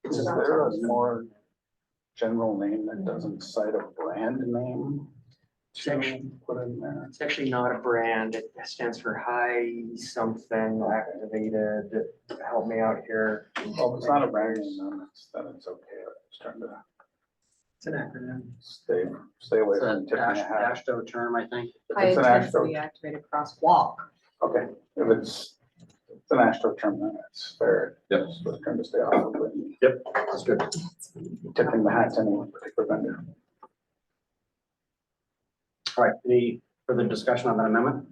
It's not a- Is there a more general name that doesn't cite a brand name to put in there? It's actually not a brand. It stands for high something activated. Help me out here. Well, if it's not a brand name, then it's okay. I'm just trying to It's an acronym. stay away It's a from tipping a hat. ASHTO term, I think. If High it's an intensity ASHTO, activated crosswalk. okay, if it's an ASHTO term, then it's fair. Yep. So trying to stay off of it. Yep, that's good. Tipping the hat to any one particular vendor. All right, any further discussion on that amendment?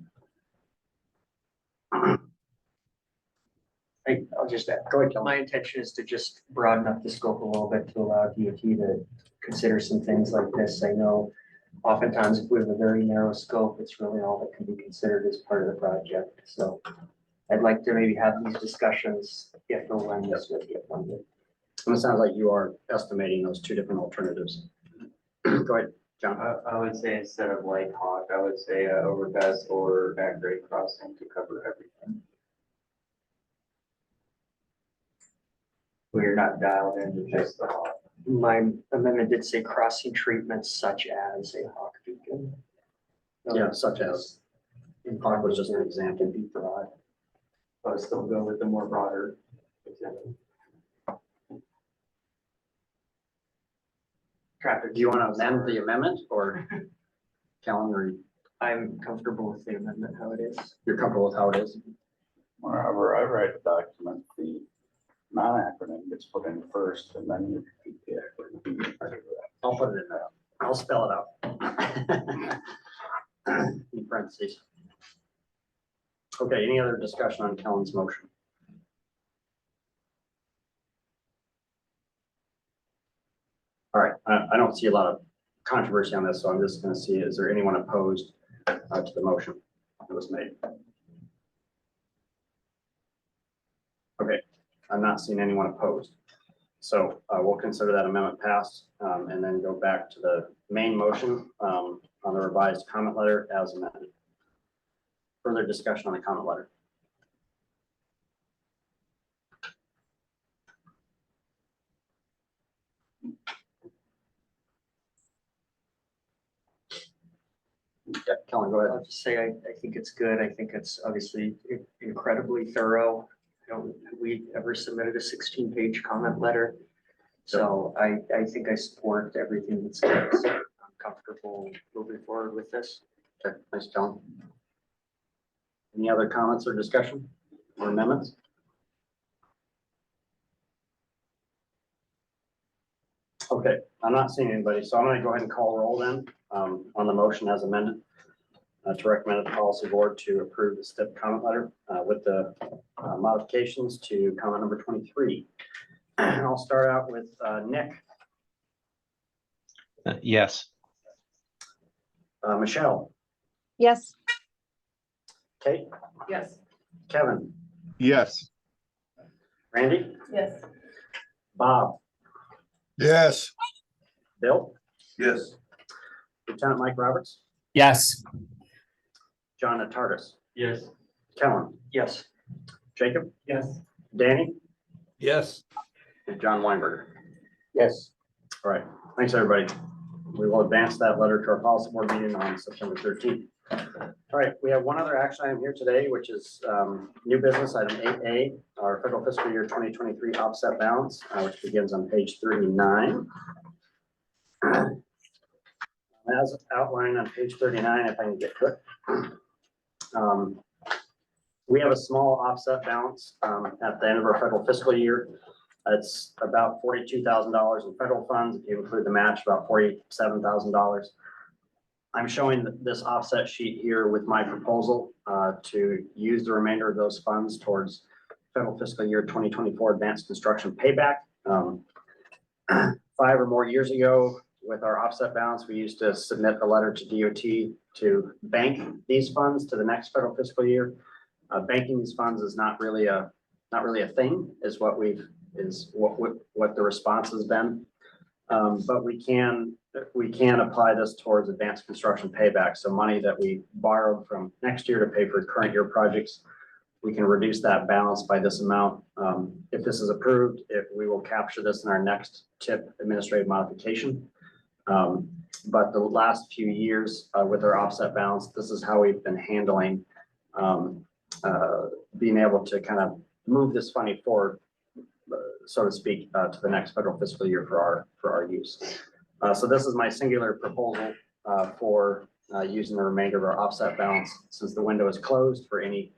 I'll just add. Go ahead, Kelly. My intention is to just broaden up the scope a little bit to allow DOT to consider some things like this. I know oftentimes if we have a very narrow scope, it's really all that can be considered as part of the project. So I'd like to maybe have these discussions if or when this would get funded. And it sounds like you are estimating those two different alternatives. Go ahead, John. I would say instead of like hawk, I would say overpass or at grade crossing to cover everything. We're not dialed into just the hawk. My amendment did say crossing treatments such as a hawk beacon. Yeah, such as, hawk was just an example. Be broad. I would still go with the more broader example. Traffic. Do you want to amend the amendment or Kellen, or I'm comfortable with the amendment how it is. you're comfortable with how it is? Wherever I write a document, the non-acronym gets put in first and then you repeat the acronym. I'll put it in there. I'll spell it out. In parentheses. Okay, any other discussion on Kellen's motion? All right, I don't see a lot of controversy on this, so I'm just gonna see, is there anyone opposed to the motion that was made? Okay, I'm not seeing anyone opposed. So we'll consider that amendment passed and then go back to the main motion on the revised comment letter as amended. Further discussion on the comment letter. Yeah, Kellen, go ahead. I'll just say, I think it's good. I think it's obviously incredibly thorough. Have we ever submitted a 16-page comment letter? So I think I support everything that's there. So I'm comfortable moving forward with this. Okay, thanks, Kellen. Any other comments or discussion or amendments? Okay, I'm not seeing anybody, so I'm gonna go ahead and call roll then on the motion as amended. to recommend the policy board to approve the STIP comment letter with the modifications to comment number 23. I'll start out with Nick, Yes. Michelle, Yes. Kate, Yes. Kevin, Yes. Randy, Yes. Bob, Yes. Bill, Yes. Lieutenant Mike Roberts, Yes. John Natardis, Yes. Kellen, Yes. Jacob, Yes. Danny, Yes. and John Weinberger. Yes. All right, thanks, everybody. We will advance that letter to our policy board meeting on September 13th. All right, we have one other action item here today, which is new business item 8A, our federal fiscal year 2023 offset balance, which begins on page 39. As outlined on page 39, if I can get to it. We have a small offset balance at the end of our federal fiscal year. It's about $42,000 in federal funds. If you include the match, about $47,000. I'm showing this offset sheet here with my proposal to use the remainder of those funds towards federal fiscal year 2024 advanced construction payback. 5 or more years ago, with our offset balance, we used to submit a letter to DOT to bank these funds to the next federal fiscal year. Banking these funds is not really a thing, is what the response has been. But we can apply this towards advanced construction payback. So money that we borrowed from next year to pay for current year projects, we can reduce that balance by this amount. If this is approved, we will capture this in our next TIP administrative modification. But the last few years with our offset balance, this is how we've been handling being able to kind of move this funding forward, so to speak, to the next federal fiscal year for our use. So this is my singular proposal for using the remainder of our offset balance since the window is closed for any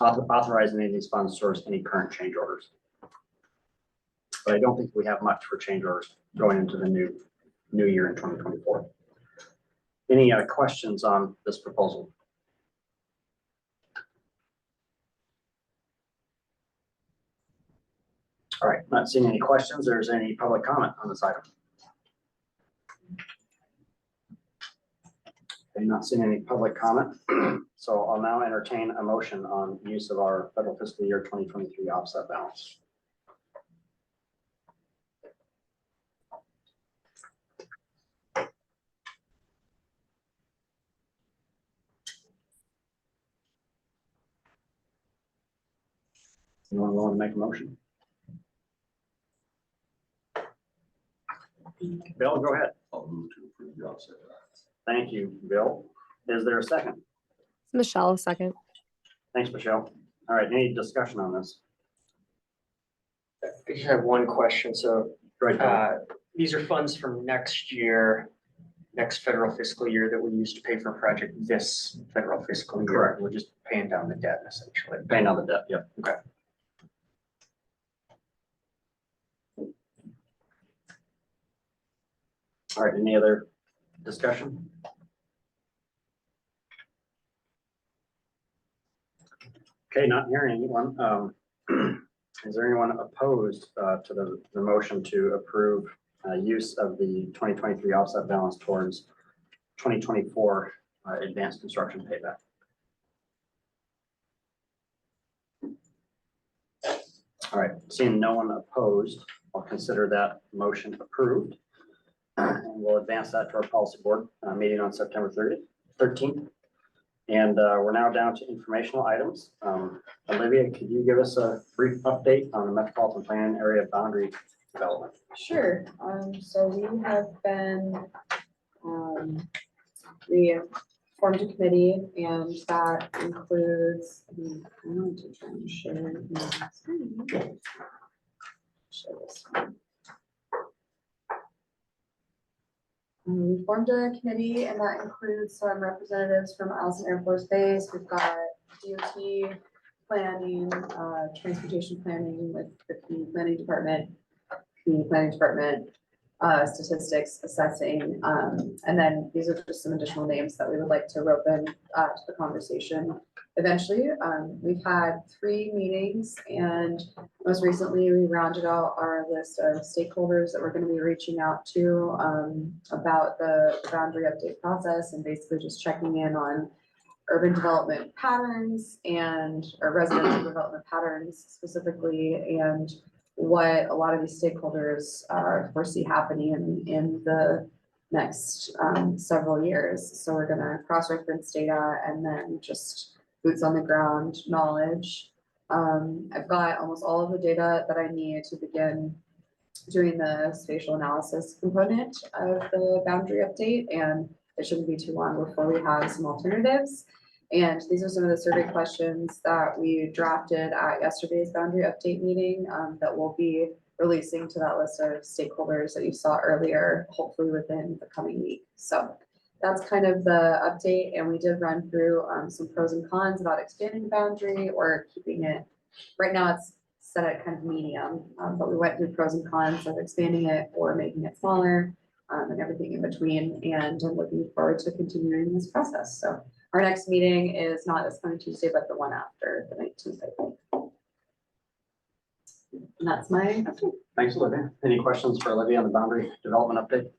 authorizing any of these funds towards any current change orders. But I don't think we have much for change orders going into the new year in 2024. Any questions on this proposal? All right, not seeing any questions. There's any public comment on this item? Okay, not seeing any public comment. So I'll now entertain a motion on use of our federal fiscal year 2023 offset balance. Anyone want to make a motion? Bill, go ahead. I'll move to approve the offset. Thank you, Bill. Is there a second? Michelle, a second. Thanks, Michelle. All right, any discussion on this? I just have one question. So Right. these are funds from next year, next federal fiscal year that we use to pay for a project this federal fiscal year. Correct. We're just paying down the debt essentially. Paying on the debt, yep. Okay. All right, any other discussion? Okay, not hearing anyone. Is there anyone opposed to the motion to approve use of the 2023 offset balance towards 2024 advanced construction payback? All right, seeing no one opposed, I'll consider that motion approved. And we'll advance that to our policy board meeting on September 13th. And we're now down to informational items. Olivia, could you give us a brief update on the metropolitan plan area boundary development? Sure. So we have been, we have formed a committee, and that includes, I want to try and share my screen. Show this one. We formed a committee, and that includes some representatives from Allison Air Force Base. We've got DOT planning, transportation planning with the community planning department, statistics assessing. And then these are just some additional names that we would like to rope in to the conversation eventually. We've had 3 meetings, and most recently we rounded out our list of stakeholders that we're going to be reaching out to about the boundary update process, and basically just checking in on urban development patterns and or residential development patterns specifically, and what a lot of these stakeholders foresee happening in the next several years. So we're gonna cross-reference data and then just boots on the ground knowledge. I've got almost all of the data that I need to begin doing the spatial analysis component of the boundary update, and it shouldn't be too long before we have some alternatives. And these are some of the survey questions that we drafted at yesterday's boundary update meeting that we'll be releasing to that list of stakeholders that you saw earlier, hopefully within the coming week. So that's kind of the update. And we did run through some pros and cons about expanding the boundary or keeping it. Right now it's set at kind of medium, but we went through pros and cons of expanding it or making it smaller and everything in between. And I'm looking forward to continuing this process. So our next meeting is not this coming Tuesday, but the one after, the 19th, I think. And that's my update. Thanks, Olivia. Any questions for Olivia on the boundary development update?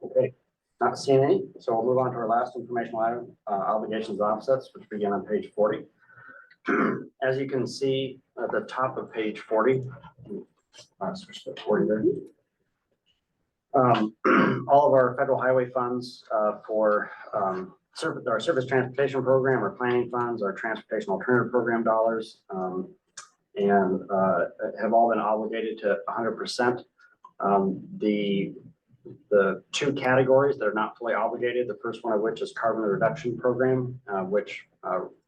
Okay, not seeing any, so we'll move on to our last informational item, obligations and offsets, which begin on page 40. As you can see at the top of page 40, switch to 40 there. All of our federal highway funds for our surface transportation program, our planning funds, our transportation alternative program dollars, and have all been obligated to 100%. The 2 categories that are not fully obligated, the first one of which is carbon reduction program, which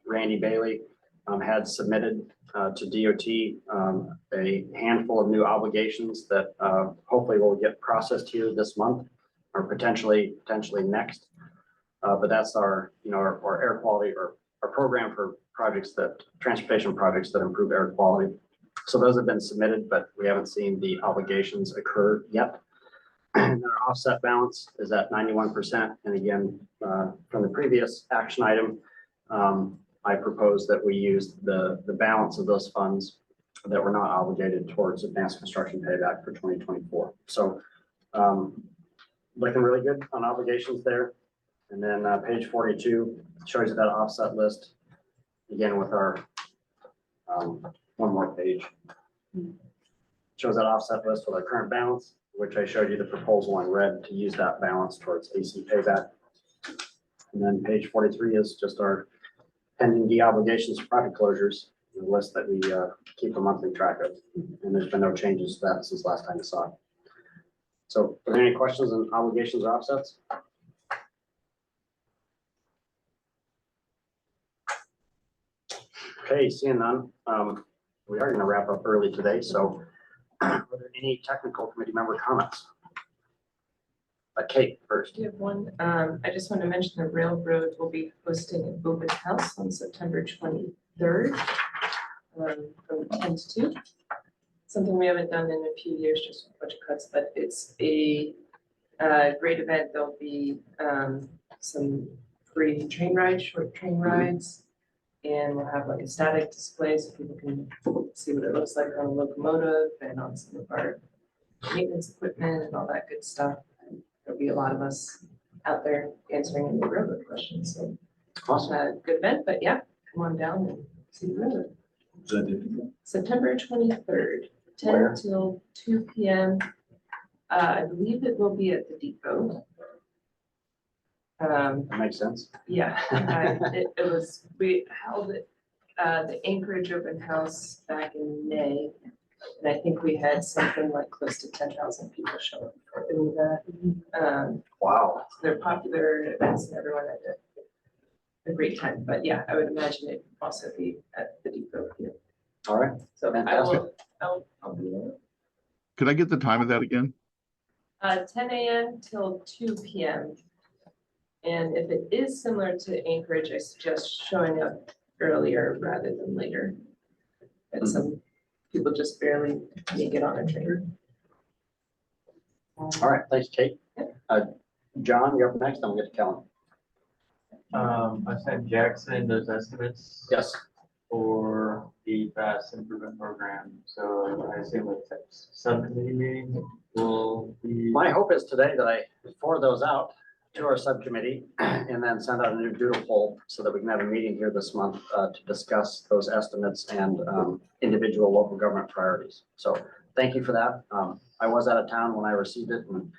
Randy Bailey had submitted to DOT a handful of new obligations that hopefully will get processed here this month or potentially next. But that's our air quality or our program for transportation projects that improve air quality. So those have been submitted, but we haven't seen the obligations occur yet. And our offset balance is at 91%. And again, from the previous action item, I propose that we use the balance of those funds that were not obligated towards advanced construction payback for 2024. So looking really good on obligations there. And then page 42 shows you that offset list again with our one more page. Shows that offset list with our current balance, which I showed you the proposal in red to use that balance towards AC payback. And then page 43 is just our pending de-obligations for project closures, the list that we keep a monthly track of. And there's been no changes to that since last time you saw it. So are there any questions on obligations or offsets? Okay, seeing none, we are going to wrap up early today. So are there any technical committee member comments? Kate first. Do you have one? I just want to mention the railroad will be hosting an open house on September 23rd from 10 to 2. Something we haven't done in a few years, just a bunch of cuts, but it's a great event. There'll be some free train rides, short train rides, and we'll have like a static display so people can see what it looks like on a locomotive and on some of our maintenance equipment and all that good stuff. There'll be a lot of us out there answering any railroad questions. So Awesome. good event, but yeah, come on down and see the railroad. September 23rd, 10 Where? till 2 p.m. I believe it will be at the depot. That makes sense. Yeah, we held it, the Anchorage open house back in May. And I think we had something like close to 10,000 people show up for that. Wow. They're popular events and everyone had a great time. But yeah, I would imagine it also be at the depot here. All right. So Fantastic. I'll be there. Could I get the time of that again? 10 a.m. till 2 p.m. And if it is similar to Anchorage, I suggest showing up earlier rather than later. At some people just barely make it on a train. All right, thanks, Kate. John, you're up next, then we'll get to Kellen. I sent Jackson those estimates. Yes. For the fast improvement program, so I assume a subcommittee meeting will be. My hope is today that I forward those out to our subcommittee and then send out a new doodle poll so that we can have a meeting here this month to discuss those estimates and individual local government priorities. So thank you for that. I was out of town when I received it and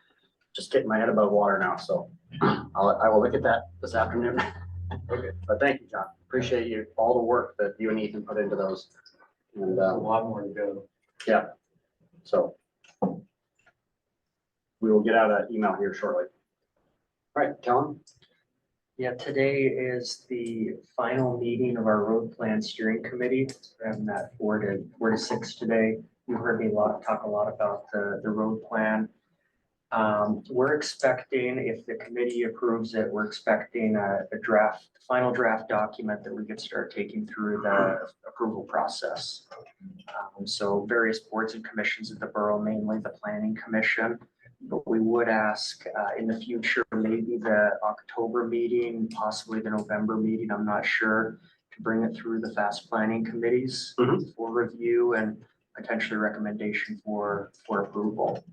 just getting my head above water now. So I will look at that this afternoon. Okay, but thank you, John. Appreciate you, all the work that you and Ethan put into those. And A lot more to go. yeah, so we will get out an email here shortly. All right, Kellen? Yeah, today is the final meeting of our road plan steering committee. We're having that 4 to 6 today. You heard me talk a lot about the road plan. We're expecting, if the committee approves it, we're expecting a final draft document that we could start taking through the approval process. So various boards and commissions of the borough, mainly the planning commission. But we would ask in the future, maybe the October meeting, possibly the November meeting, I'm not sure, to bring it through the fast planning committees for review and potentially recommendation for approval.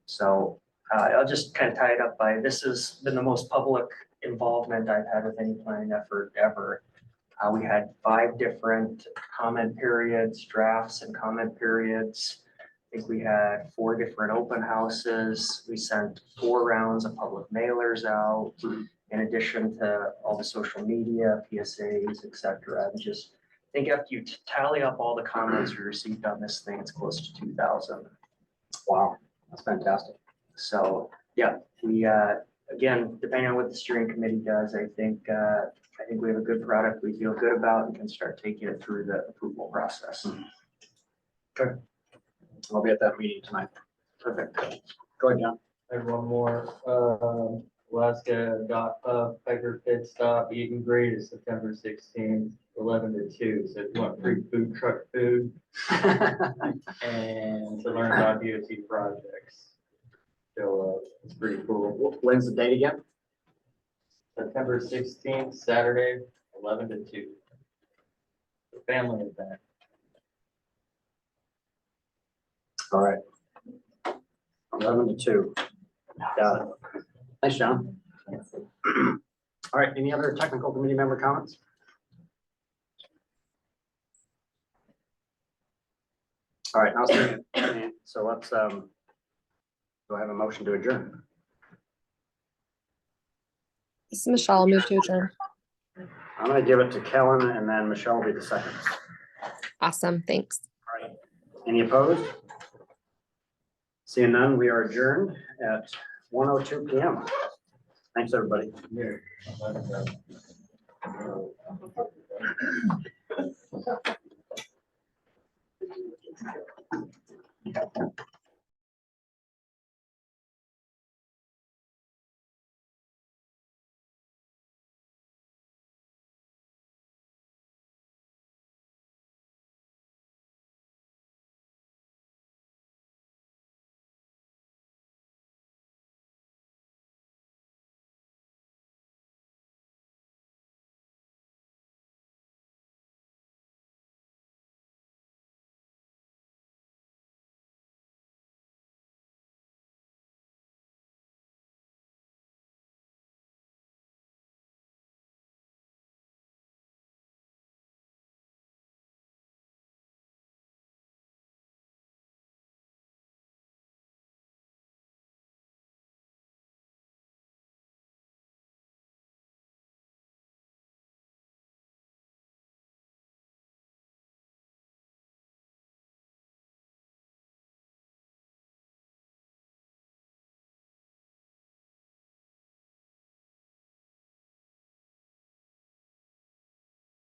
So I'll just kind of tie it up by, this has been the most public involvement I've had with any planning effort ever. We had 5 different comment periods, drafts and comment periods. I think we had 4 different open houses. We sent 4 rounds of public mailers out, in addition to all the social media, PSAs, et cetera. And just, I think after you tally up all the comments we received on this thing, it's close to 2,000. Wow, that's fantastic. So, yeah, we, again, depending on what the steering committee does, I think we have a good product we feel good about and can start taking it through the approval process. Good. I'll be at that meeting tonight. Perfect. Go ahead, John. And one more, Alaska got a Piker pit stop, eat and greet is September 16th, 11 to 2. So if you want free food truck food and to learn about DOT projects. So it's pretty cool. When's the date again? September 16th, Saturday, 11 to 2. The family event. All right. 11 to 2. Got it. Thanks, John. All right, any other technical committee member comments? All right, so let's, do I have a motion to adjourn? This is Michelle. I'll move to adjourn. I'm gonna give it to Kellen and then Michelle will be the second. Awesome. Thanks. All right, any opposed? Seeing none, we are adjourned at 1:02 p.m. Thanks, everybody. Yeah.